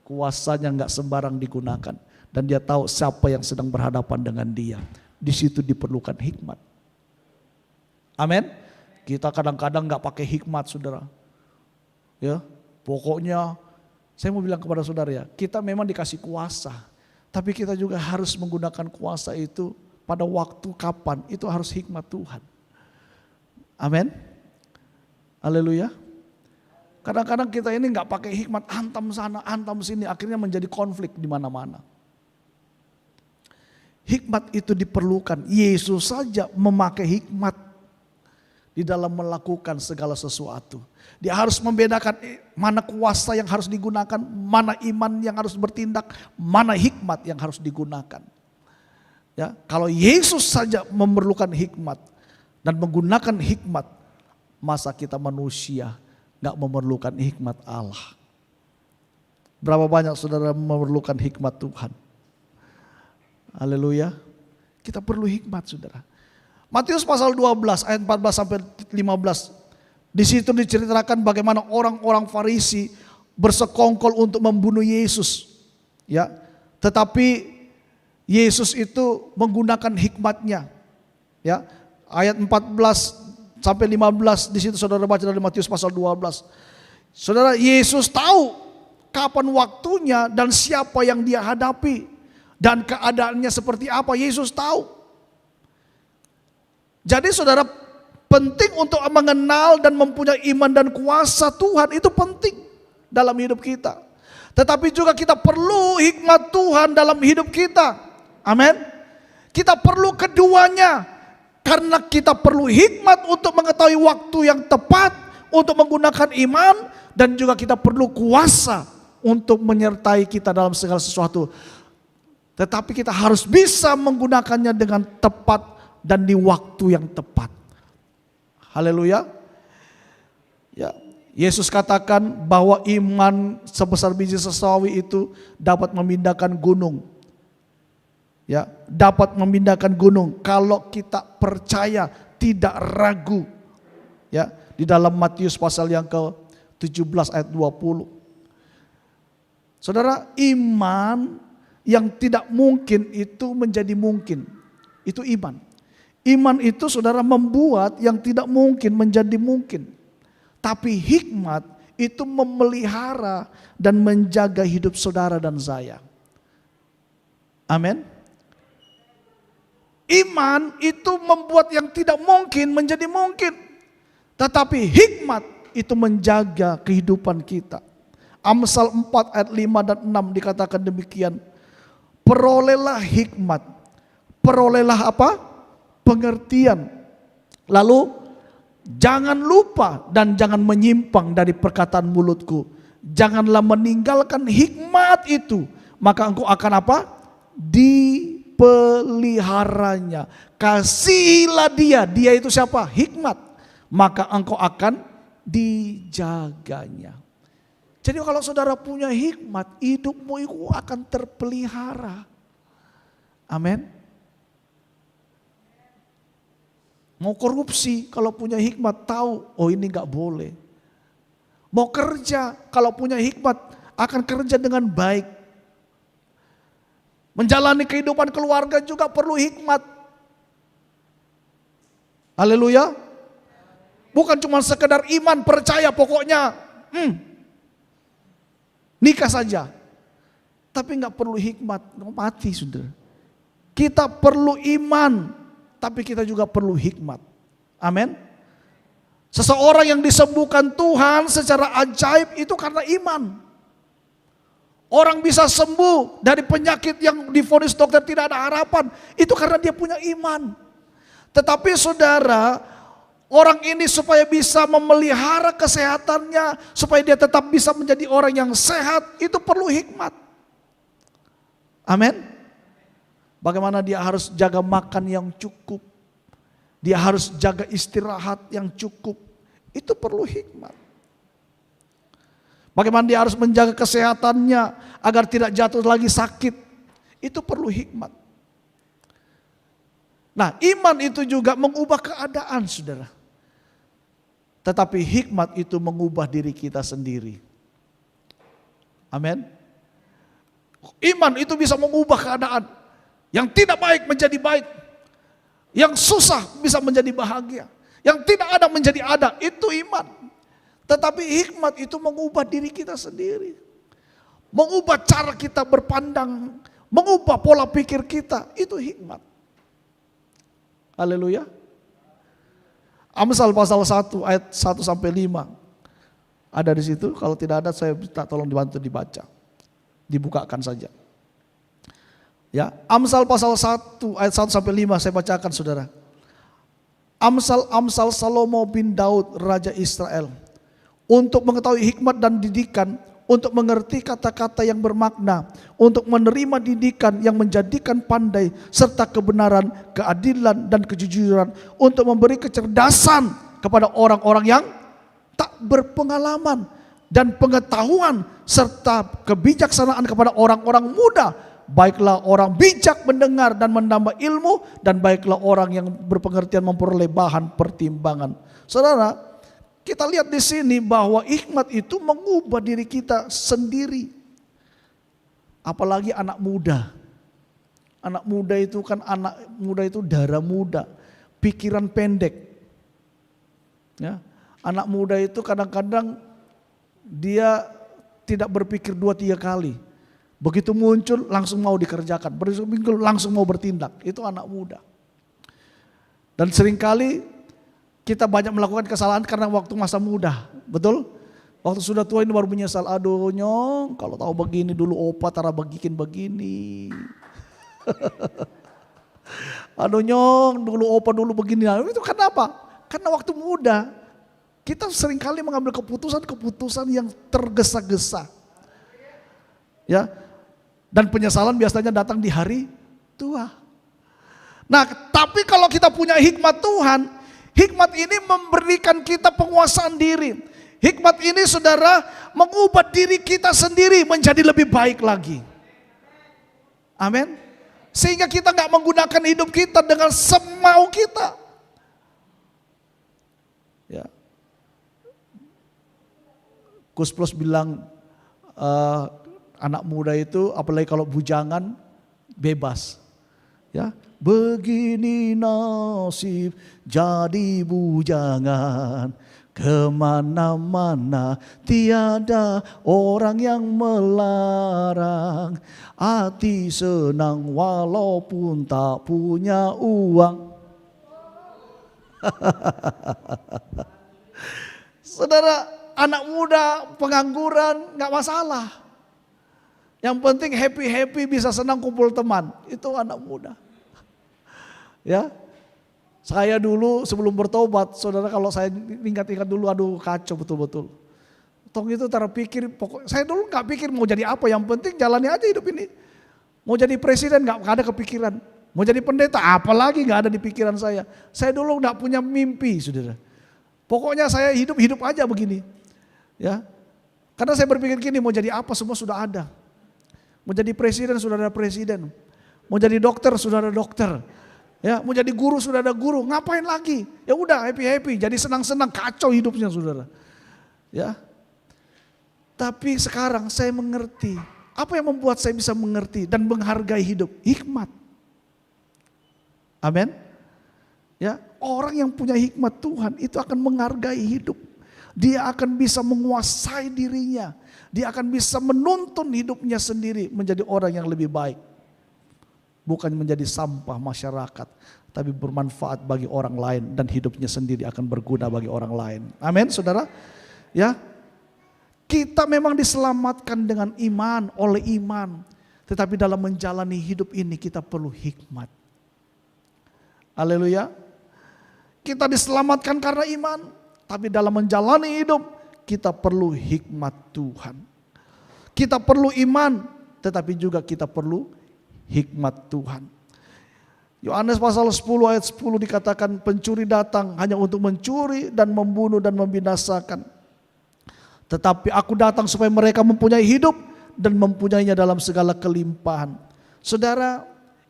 kuasanya enggak sembarang digunakan, dan dia tahu siapa yang sedang berhadapan dengan dia. Di situ diperlukan hikmat. Amin. Kita kadang-kadang enggak pakai hikmat, saudara. Ya, pokoknya saya mau bilang kepada saudara ya, kita memang dikasih kuasa, tapi kita juga harus menggunakan kuasa itu pada waktu kapan, itu harus hikmat Tuhan. Amin. Haleluya. Kadang-kadang kita ini nggak pakai hikmat, hantam sana, hantam sini, akhirnya menjadi konflik di mana-mana. Hikmat itu diperlukan. Yesus saja memakai hikmat di dalam melakukan segala sesuatu. Dia harus membedakan mana kuasa yang harus digunakan, mana iman yang harus bertindak, mana hikmat yang harus digunakan. Ya, kalau Yesus saja memerlukan hikmat dan menggunakan hikmat, masa kita manusia gak memerlukan hikmat Allah. Berapa banyak saudara memerlukan hikmat Tuhan? Haleluya. Kita perlu hikmat, saudara. Matius pasal 12 ayat 14 sampai 15. Di situ diceritakan bagaimana orang-orang Farisi bersekongkol untuk membunuh Yesus. Ya, tetapi Yesus itu menggunakan hikmatnya. Ya, ayat 14 sampai 15 di situ saudara baca dari Matius pasal 12. Saudara, Yesus tahu kapan waktunya dan siapa yang dia hadapi dan keadaannya seperti apa. Yesus tahu. Jadi saudara, penting untuk mengenal dan mempunyai iman dan kuasa Tuhan, itu penting dalam hidup kita. Tetapi juga kita perlu hikmat Tuhan dalam hidup kita. Amin. Kita perlu keduanya. Karena kita perlu hikmat untuk mengetahui waktu yang tepat, untuk menggunakan iman, dan juga kita perlu kuasa untuk menyertai kita dalam segala sesuatu. Tetapi kita harus bisa menggunakannya dengan tepat dan di waktu yang tepat. Haleluya. Ya, Yesus katakan bahwa iman sebesar biji sesawi itu dapat memindahkan gunung. Ya, dapat memindahkan gunung kalau kita percaya, tidak ragu. Ya, di dalam Matius pasal yang ke-17 ayat 20. Saudara, iman yang tidak mungkin itu menjadi mungkin. Itu iman. Iman itu saudara membuat yang tidak mungkin menjadi mungkin. Tapi hikmat itu memelihara dan menjaga hidup saudara dan saya. Amin. Iman itu membuat yang tidak mungkin menjadi mungkin. Tetapi hikmat itu menjaga kehidupan kita. Amsal 4 ayat 5 dan 6 dikatakan demikian. Perolehlah hikmat. Perolehlah apa? Pengertian. Lalu jangan lupa dan jangan menyimpang dari perkataan mulutku. Janganlah meninggalkan hikmat itu. Maka engkau akan apa? Dipeliharanya. Kasihilah dia. Dia itu siapa? Hikmat. Maka engkau akan dijaganya. Jadi kalau saudara punya hikmat, hidupmu itu akan terpelihara. Amin. Mau korupsi, kalau punya hikmat tahu, oh ini gak boleh. Mau kerja, kalau punya hikmat akan kerja dengan baik. Menjalani kehidupan keluarga juga perlu hikmat. Haleluya. Bukan cuma sekedar iman, percaya pokoknya. Nikah saja. Tapi gak perlu hikmat, mati saudara. Kita perlu iman, tapi kita juga perlu hikmat. Amin. Seseorang yang disembuhkan Tuhan secara ajaib itu karena iman. Orang bisa sembuh dari penyakit yang divonis dokter tidak ada harapan. Itu karena dia punya iman. Tetapi saudara, orang ini supaya bisa memelihara kesehatannya, supaya dia tetap bisa menjadi orang yang sehat, itu perlu hikmat. Amin. Bagaimana dia harus jaga makan yang cukup. Dia harus jaga istirahat yang cukup. Itu perlu hikmat. Bagaimana dia harus menjaga kesehatannya agar tidak jatuh lagi sakit. Itu perlu hikmat. Nah, iman itu juga mengubah keadaan, saudara. Tetapi hikmat itu mengubah diri kita sendiri. Amin. Iman itu bisa mengubah keadaan. Yang tidak baik menjadi baik. Yang susah bisa menjadi bahagia. Yang tidak ada menjadi ada. Itu iman. Tetapi hikmat itu mengubah diri kita sendiri. Mengubah cara kita berpandang. Mengubah pola pikir kita. Itu hikmat. Haleluya. Amsal pasal 1 ayat 1 sampai 5. Ada di situ. Kalau tidak ada saya minta tolong dibantu dibaca. Dibukakan saja. Ya, Amsal pasal 1 ayat 1 sampai 5 saya bacakan saudara. Amsal Salomo bin Daud raja Israel untuk mengetahui hikmat dan didikan, untuk mengerti kata-kata yang bermakna, untuk menerima didikan yang menjadikan pandai serta kebenaran, keadilan dan kejujuran, untuk memberi kecerdasan kepada orang-orang yang tak berpengalaman dan pengetahuan serta kebijaksanaan kepada orang-orang muda. Baiklah orang bijak mendengar dan menambah ilmu, dan baiklah orang yang berpengertian memperoleh bahan pertimbangan. Saudara, kita lihat di sini bahwa hikmat itu mengubah diri kita sendiri. Apalagi anak muda. Anak muda itu kan darah muda, pikiran pendek. Ya, anak muda itu kadang-kadang dia tidak berpikir 2-3 kali. Begitu muncul langsung mau dikerjakan, begitu muncul langsung mau bertindak. Itu anak muda. Dan seringkali kita banyak melakukan kesalahan karena waktu masa muda, betul? Waktu sudah tua ini baru menyesal, aduh nyong kalau tahu begini dulu opa tara bikin begini. Aduh nyong, dulu opa dulu begini. Itu kenapa? Karena waktu muda kita seringkali mengambil keputusan-keputusan yang tergesa-gesa. Ya. Dan penyesalan biasanya datang di hari tua. Nah, tapi kalau kita punya hikmat Tuhan, hikmat ini memberikan kita penguasaan diri. Hikmat ini saudara mengubah diri kita sendiri menjadi lebih baik lagi. Amin. Sehingga kita nggak menggunakan hidup kita dengan semau kita. Ya. Gus Plus bilang anak muda itu apalagi kalau bujangan bebas. Ya, begini nasib jadi bujangan, kemana-mana tiada orang yang melarang, hati senang walaupun tak punya uang. Saudara, anak muda pengangguran gak masalah. Yang penting happy-happy bisa senang kumpul teman, itu anak muda. Ya, saya dulu sebelum bertobat, saudara kalau saya ingat-ingat dulu, aduh kacau betul-betul. Tong itu terpikir, saya dulu nggak pikir mau jadi apa, yang penting jalani aja hidup ini. Mau jadi presiden nggak ada kepikiran, mau jadi pendeta apalagi nggak ada di pikiran saya. Saya dulu nggak punya mimpi, saudara. Pokoknya saya hidup aja begini, ya. Karena saya berpikir gini, mau jadi apa semua sudah ada. Mau jadi presiden sudah ada presiden, mau jadi dokter sudah ada dokter. Ya, mau jadi guru sudah ada guru, ngapain lagi? Ya udah happy-happy, jadi senang-senang, kacau hidupnya saudara. Ya. Tapi sekarang saya mengerti, apa yang membuat saya bisa mengerti dan menghargai hidup? Hikmat. Amin. Ya, orang yang punya hikmat Tuhan itu akan menghargai hidup. Dia akan bisa menguasai dirinya. Dia akan bisa menuntun hidupnya sendiri menjadi orang yang lebih baik. Bukan menjadi sampah masyarakat, tapi bermanfaat bagi orang lain dan hidupnya sendiri akan berguna bagi orang lain. Amin, saudara. Ya, kita memang diselamatkan dengan iman, oleh iman. Tetapi dalam menjalani hidup ini kita perlu hikmat. Haleluya. Kita diselamatkan karena iman, tapi dalam menjalani hidup kita perlu hikmat Tuhan. Kita perlu iman, tetapi juga kita perlu hikmat Tuhan. Yohanes pasal 10 ayat 10 dikatakan pencuri datang hanya untuk mencuri dan membunuh dan membinasakan. Tetapi aku datang supaya mereka mempunyai hidup dan mempunyainya dalam segala kelimpahan. Saudara,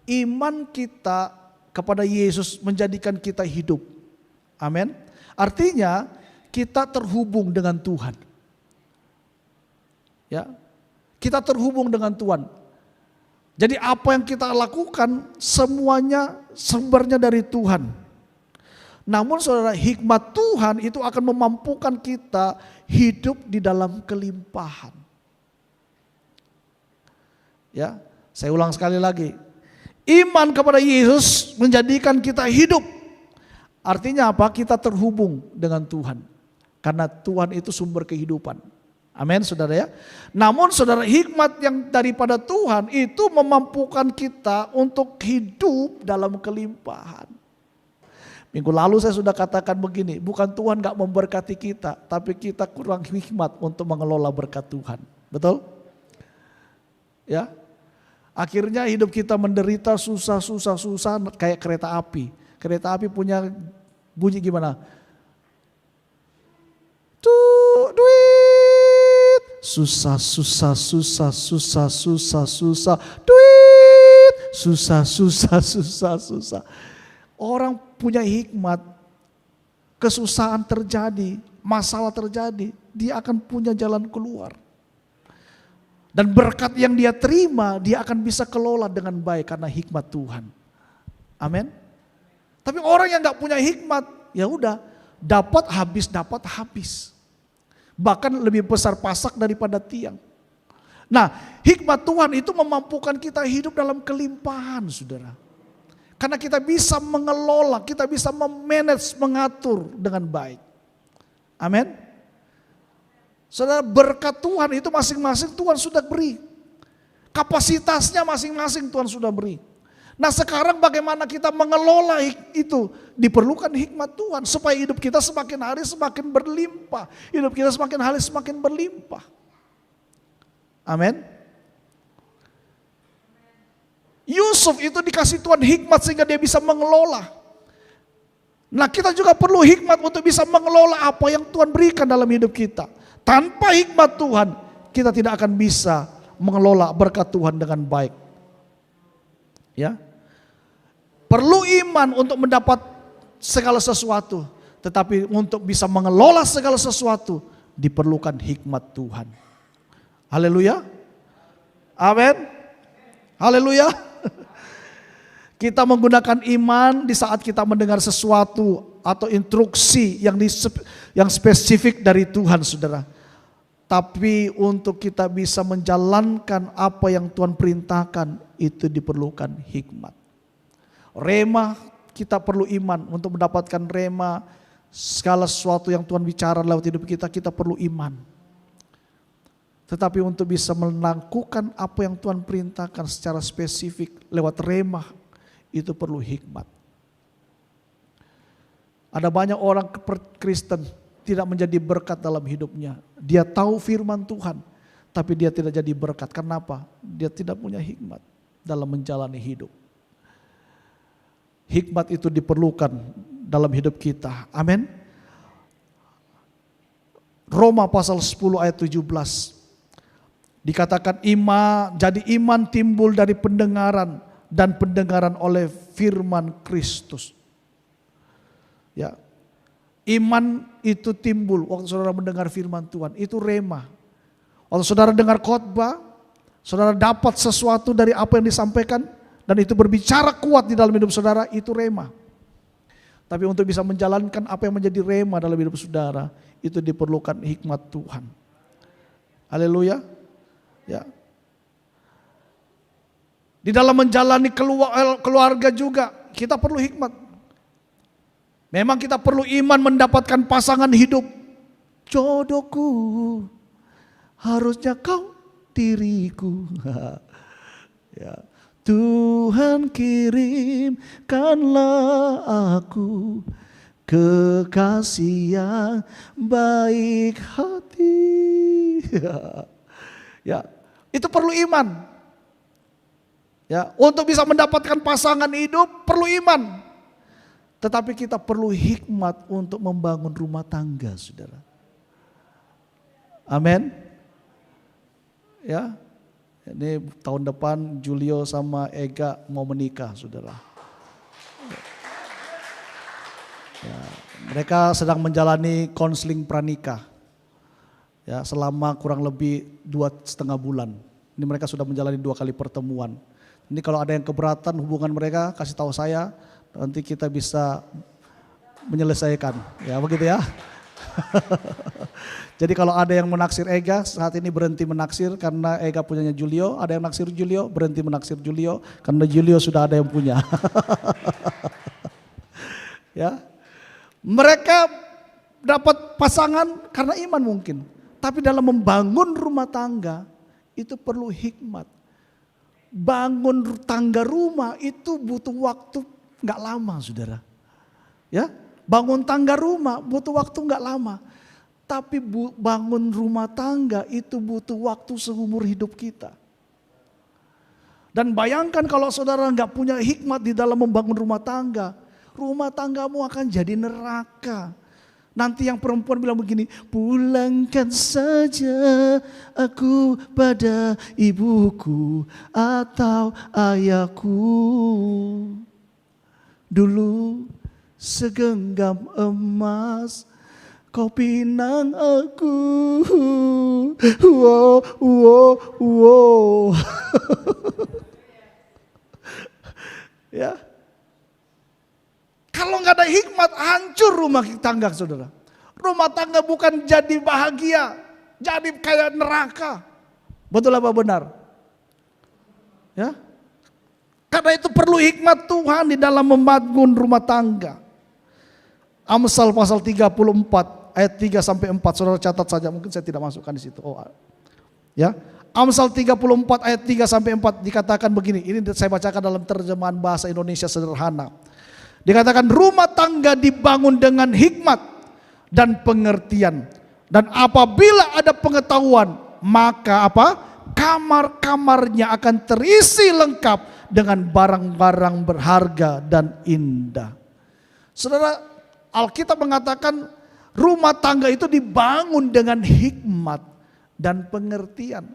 iman kita kepada Yesus menjadikan kita hidup. Amin. Artinya kita terhubung dengan Tuhan. Ya. Kita terhubung dengan Tuhan. Jadi apa yang kita lakukan semuanya sumbernya dari Tuhan. Namun saudara, hikmat Tuhan itu akan memampukan kita hidup di dalam kelimpahan. Ya, saya ulang sekali lagi. Iman kepada Yesus menjadikan kita hidup. Artinya apa? Kita terhubung dengan Tuhan. Karena Tuhan itu sumber kehidupan. Amin, saudara ya. Namun saudara, hikmat yang daripada Tuhan itu memampukan kita untuk hidup dalam kelimpahan. Minggu lalu saya sudah katakan begini, bukan Tuhan gak memberkati kita, tapi kita kurang hikmat untuk mengelola berkat Tuhan. Betul? Ya. Akhirnya hidup kita menderita susah kayak kereta api. Kereta api punya bunyi gimana? Duit. Susah. Duit. Susah. Orang punya hikmat, kesusahan terjadi, masalah terjadi, dia akan punya jalan keluar. Dan berkat yang dia terima, dia akan bisa kelola dengan baik karena hikmat Tuhan. Amin. Tapi orang yang gak punya hikmat, ya udah, dapat habis. Bahkan lebih besar pasak daripada tiang. Nah, hikmat Tuhan itu memampukan kita hidup dalam kelimpahan, saudara. Karena kita bisa mengelola, kita bisa memanage, mengatur dengan baik. Amin. Saudara, berkat Tuhan itu masing-masing Tuhan sudah beri. Kapasitasnya masing-masing Tuhan sudah beri. Nah sekarang bagaimana kita mengelola itu? Diperlukan hikmat Tuhan supaya hidup kita semakin hari semakin berlimpah. Hidup kita semakin hari semakin berlimpah. Amin. Yusuf itu dikasih Tuhan hikmat sehingga dia bisa mengelola. Nah kita juga perlu hikmat untuk bisa mengelola apa yang Tuhan berikan dalam hidup kita. Tanpa hikmat Tuhan kita tidak akan bisa mengelola berkat Tuhan dengan baik. Ya, perlu iman untuk mendapat segala sesuatu. Tetapi untuk bisa mengelola segala sesuatu diperlukan hikmat Tuhan. Haleluya. Amin. Haleluya. Kita menggunakan iman di saat kita mendengar sesuatu atau instruksi yang spesifik dari Tuhan, saudara. Tapi untuk kita bisa menjalankan apa yang Tuhan perintahkan, itu diperlukan hikmat. Rema, kita perlu iman untuk mendapatkan rema. Segala sesuatu yang Tuhan bicara lewat hidup kita, kita perlu iman. Tetapi untuk bisa melakukan apa yang Tuhan perintahkan secara spesifik lewat rema, itu perlu hikmat. Ada banyak orang Kristen tidak menjadi berkat dalam hidupnya. Dia tahu firman Tuhan, tapi dia tidak jadi berkat. Kenapa? Dia tidak punya hikmat dalam menjalani hidup. Hikmat itu diperlukan dalam hidup kita. Amin. Roma pasal 10 ayat 17. Dikatakan jadi iman timbul dari pendengaran dan pendengaran oleh firman Kristus. Ya. Iman itu timbul waktu saudara mendengar firman Tuhan, itu rema. Waktu saudara dengar khotbah, saudara dapat sesuatu dari apa yang disampaikan dan itu berbicara kuat di dalam hidup saudara, itu rema. Tapi untuk bisa menjalankan apa yang menjadi rema dalam hidup saudara, itu diperlukan hikmat Tuhan. Haleluya. Ya. Di dalam menjalani keluarga juga kita perlu hikmat. Memang kita perlu iman mendapatkan pasangan hidup. Jodohku, harusnya kau diriku. Ya. Tuhan kirimkanlah aku kekasih yang baik hati. Ya, itu perlu iman. Ya, untuk bisa mendapatkan pasangan hidup perlu iman. Tetapi kita perlu hikmat untuk membangun rumah tangga, saudara. Amin. Ya, ini tahun depan Julio sama Ega mau menikah, saudara. Ya, mereka sedang menjalani konseling pranikah. Ya, selama kurang lebih 2,5 bulan. Ini mereka sudah menjalani 2 kali pertemuan. Ini kalau ada yang keberatan hubungan mereka, kasih tahu saya, nanti kita bisa menyelesaikan. Ya begitu ya. Jadi kalau ada yang menaksir Ega, saat ini berhenti menaksir karena Ega punyanya Julio. Ada yang naksir Julio, berhenti menaksir Julio karena Julio sudah ada yang punya. Ya, mereka dapat pasangan karena iman mungkin. Tapi dalam membangun rumah tangga itu perlu hikmat. Bangun tangga rumah itu butuh waktu nggak lama, saudara. Ya, bangun tangga rumah butuh waktu nggak lama. Tapi bangun rumah tangga itu butuh waktu seumur hidup kita. Dan bayangkan kalau saudara nggak punya hikmat di dalam membangun rumah tanggamu akan jadi neraka. Nanti yang perempuan bilang begini, pulangkan saja aku pada ibuku atau ayahku. Dulu segenggam emas kau pinang aku. Wow, wow, wow. Ya. Kalau nggak ada hikmat, hancur rumah tangga, saudara. Rumah tangga bukan jadi bahagia, jadi kayak neraka. Betul apa benar? Ya. Karena itu perlu hikmat Tuhan di dalam membangun rumah tangga. Amsal pasal 34 ayat 3 sampai 4, saudara catat saja, mungkin saya tidak masukkan di situ. Oh, ya. Amsal 34 ayat 3 sampai 4 dikatakan begini. Ini saya bacakan dalam terjemahan bahasa Indonesia sederhana. Dikatakan rumah tangga dibangun dengan hikmat dan pengertian. Dan apabila ada pengetahuan, maka apa? Kamar-kamarnya akan terisi lengkap dengan barang-barang berharga dan indah. Saudara, Alkitab mengatakan rumah tangga itu dibangun dengan hikmat dan pengertian.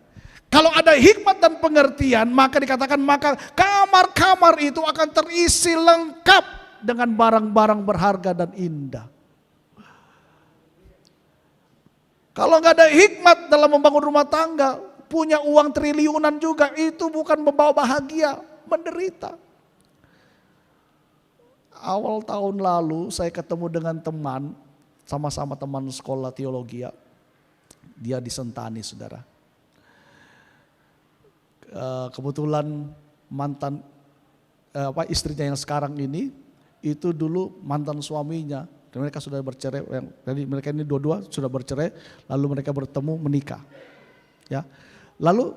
Kalau ada hikmat dan pengertian, maka dikatakan maka kamar-kamar itu akan terisi lengkap dengan barang-barang berharga dan indah. Kalau nggak ada hikmat dalam membangun rumah tangga, punya uang triliunan juga, itu bukan membawa bahagia, menderita. Awal tahun lalu saya ketemu dengan teman, sama-sama teman sekolah teologi ya. Dia di Sentani, saudara. Kebetulan mantan istrinya yang sekarang ini, itu dulu mantan suaminya. Mereka sudah bercerai, jadi mereka ini dua-dua sudah bercerai, lalu mereka bertemu menikah. Ya, lalu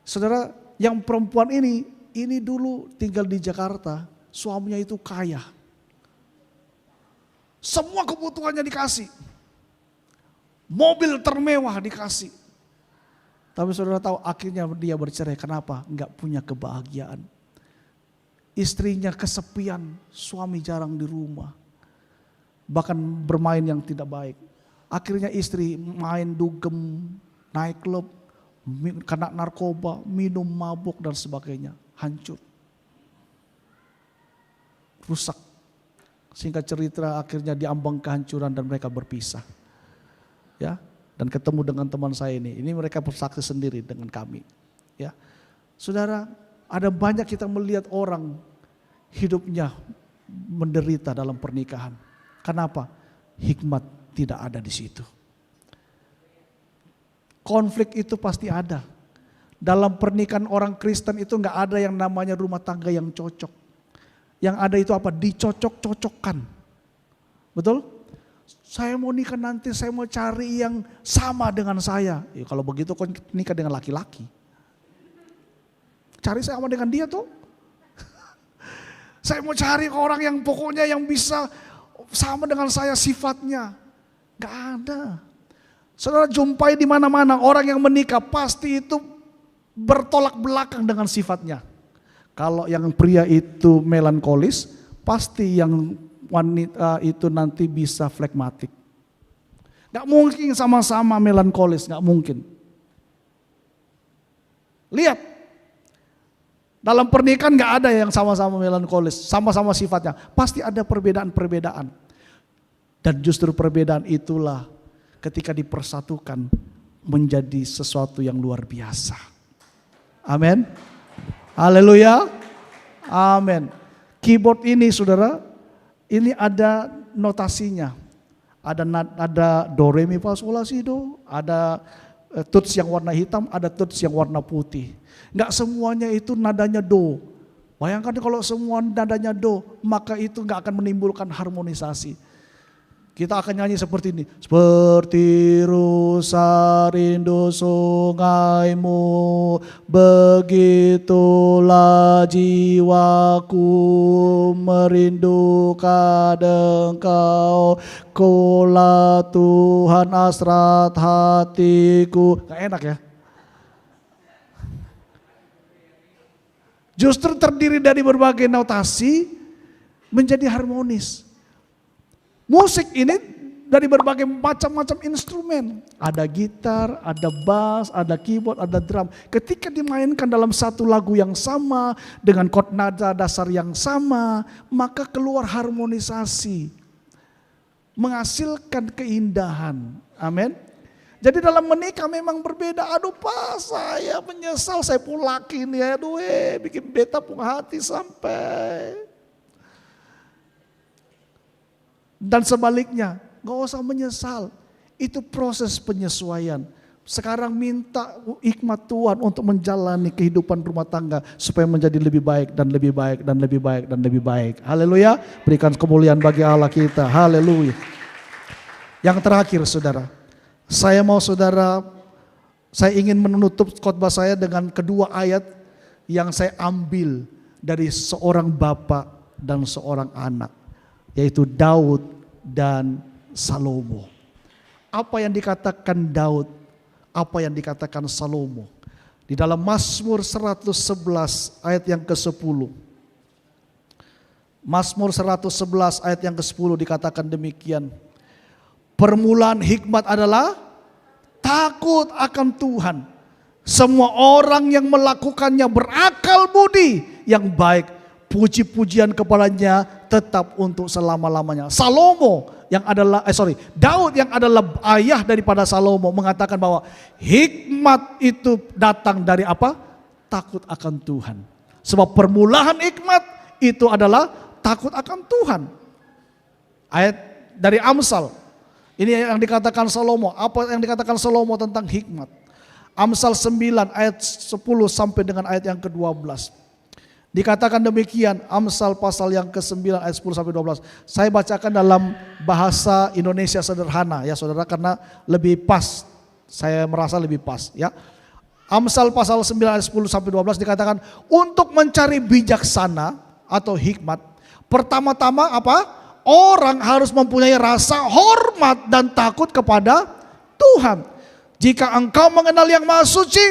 saudara yang perempuan ini dulu tinggal di Jakarta, suaminya itu kaya, semua kebutuhannya dikasih, mobil termewah dikasih. Tapi saudara tahu akhirnya dia bercerai, kenapa? Enggak punya kebahagiaan. Istrinya kesepian, suami jarang di rumah. Bahkan bermain yang tidak baik. Akhirnya istri main dugem, naik klub, kena narkoba, minum mabuk dan sebagainya. Hancur. Rusak. Singkat cerita akhirnya diambang kehancuran dan mereka berpisah. Ya, dan ketemu dengan teman saya ini. Ini mereka bersaksi sendiri dengan kami. Ya. Saudara, ada banyak kita melihat orang hidupnya menderita dalam pernikahan. Kenapa? Hikmat tidak ada di situ. Konflik itu pasti ada. Dalam pernikahan orang Kristen itu nggak ada yang namanya rumah tangga yang cocok. Yang ada itu apa? Dicocok-cocokkan. Betul? Saya mau nikah nanti, saya mau cari yang sama dengan saya. Ya, kalau begitu kau nikah dengan laki-laki. Cari sama dengan dia tuh. Saya mau cari orang yang pokoknya yang bisa sama dengan saya sifatnya. Gak ada. Saudara jumpai di mana-mana orang yang menikah pasti itu bertolak belakang dengan sifatnya. Kalau yang pria itu melankolis, pasti yang wanita itu nanti bisa flegmatik. Gak mungkin sama-sama melankolis, gak mungkin. Lihat. Dalam pernikahan gak ada yang sama-sama melankolis, sama-sama sifatnya. Pasti ada perbedaan-perbedaan. Dan justru perbedaan itulah ketika dipersatukan menjadi sesuatu yang luar biasa. Amin. Haleluya. Amin. Keyboard ini saudara, ini ada notasinya. Ada do, re, mi, fa, sol, la, si, do. Ada tuts yang warna hitam, ada tuts yang warna putih. Enggak semuanya itu nadanya do. Bayangkan kalau semua nadanya do, maka itu enggak akan menimbulkan harmonisasi. Kita akan nyanyi seperti ini. Seperti rusa rindu sungaimu, begitulah jiwaku merindukan Engkau. Kaulah Tuhan hasrat hatiku. Gak enak ya? Justru terdiri dari berbagai notasi menjadi harmonis. Musik ini dari berbagai macam-macam instrumen. Ada gitar, ada bass, ada keyboard, ada drum. Ketika dimainkan dalam satu lagu yang sama, dengan chord nada dasar yang sama, maka keluar harmonisasi. Menghasilkan keindahan. Amin. Jadi dalam menikah memang berbeda. Aduh Pak, saya menyesal, saya pulakin ya. Aduh bikin beta pun hati sampai. Dan sebaliknya, gak usah menyesal. Itu proses penyesuaian. Sekarang minta hikmat Tuhan untuk menjalani kehidupan rumah tangga supaya menjadi lebih baik dan lebih baik dan lebih baik dan lebih baik. Haleluya. Berikan kemuliaan bagi Allah kita. Haleluya. Yang terakhir saudara, saya mau saudara Saya ingin menutup khotbah saya dengan kedua ayat yang saya ambil dari seorang bapak dan seorang anak, yaitu Daud dan Salomo. Apa yang dikatakan Daud, apa yang dikatakan Salomo? Di dalam Mazmur 111 ayat yang ke-10. Mazmur 111 ayat yang ke-10 dikatakan demikian. Permulaan hikmat adalah takut akan Tuhan. Semua orang yang melakukannya berakal budi yang baik. Puji-pujian kepadanya tetap untuk selama-lamanya. Daud yang adalah ayah daripada Salomo mengatakan bahwa hikmat itu datang dari apa? Takut akan Tuhan. Sebab permulaan hikmat itu adalah takut akan Tuhan. Ayat dari Amsal. Ini yang dikatakan Salomo. Apa yang dikatakan Salomo tentang hikmat? Amsal 9 ayat 10 sampai dengan ayat yang ke-12. Dikatakan demikian, Amsal pasal yang ke-9 ayat 10 sampai 12. Saya bacakan dalam bahasa Indonesia sederhana ya saudara, karena lebih pas. Saya merasa lebih pas ya. Amsal pasal 9 ayat 10 sampai 12 dikatakan, untuk mencari bijaksana atau hikmat, pertama-tama apa? Orang harus mempunyai rasa hormat dan takut kepada Tuhan. Jika engkau mengenal yang Maha Suci,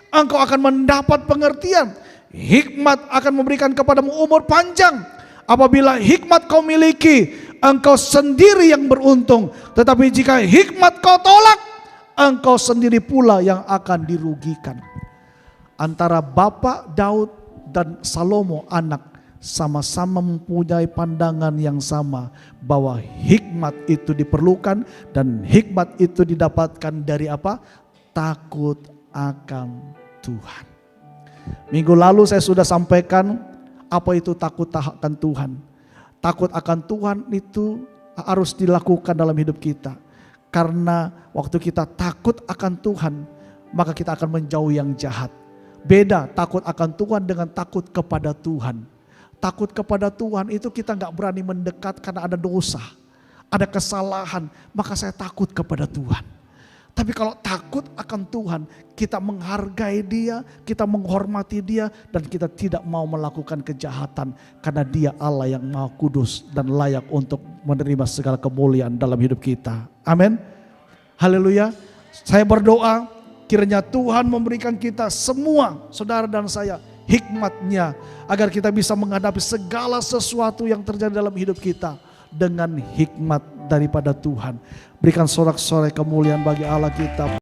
engkau akan mendapat pengertian. Hikmat akan memberikan kepadamu umur panjang. Apabila hikmat kau miliki, engkau sendiri yang beruntung. Tetapi jika hikmat kau tolak, engkau sendiri pula yang akan dirugikan. Antara Bapak Daud dan Salomo anak sama-sama mempunyai pandangan yang sama, bahwa hikmat itu diperlukan dan hikmat itu didapatkan dari apa? Takut akan Tuhan. Minggu lalu saya sudah sampaikan apa itu takut akan Tuhan. Takut akan Tuhan itu harus dilakukan dalam hidup kita. Karena waktu kita takut akan Tuhan, maka kita akan menjauhi yang jahat. Beda takut akan Tuhan dengan takut kepada Tuhan. Takut kepada Tuhan itu kita gak berani mendekat karena ada dosa, ada kesalahan, maka saya takut kepada Tuhan. Tapi kalau takut akan Tuhan, kita menghargai Dia, kita menghormati Dia, dan kita tidak mau melakukan kejahatan. Karena Dia Allah yang Maha Kudus dan layak untuk menerima segala kemuliaan dalam hidup kita. Amin. Haleluya. Saya berdoa kiranya Tuhan memberikan kita semua, saudara dan saya, hikmat-Nya. Agar kita bisa menghadapi segala sesuatu yang terjadi dalam hidup kita dengan hikmat daripada Tuhan. Berikan sorak-sorai kemuliaan bagi Allah kita.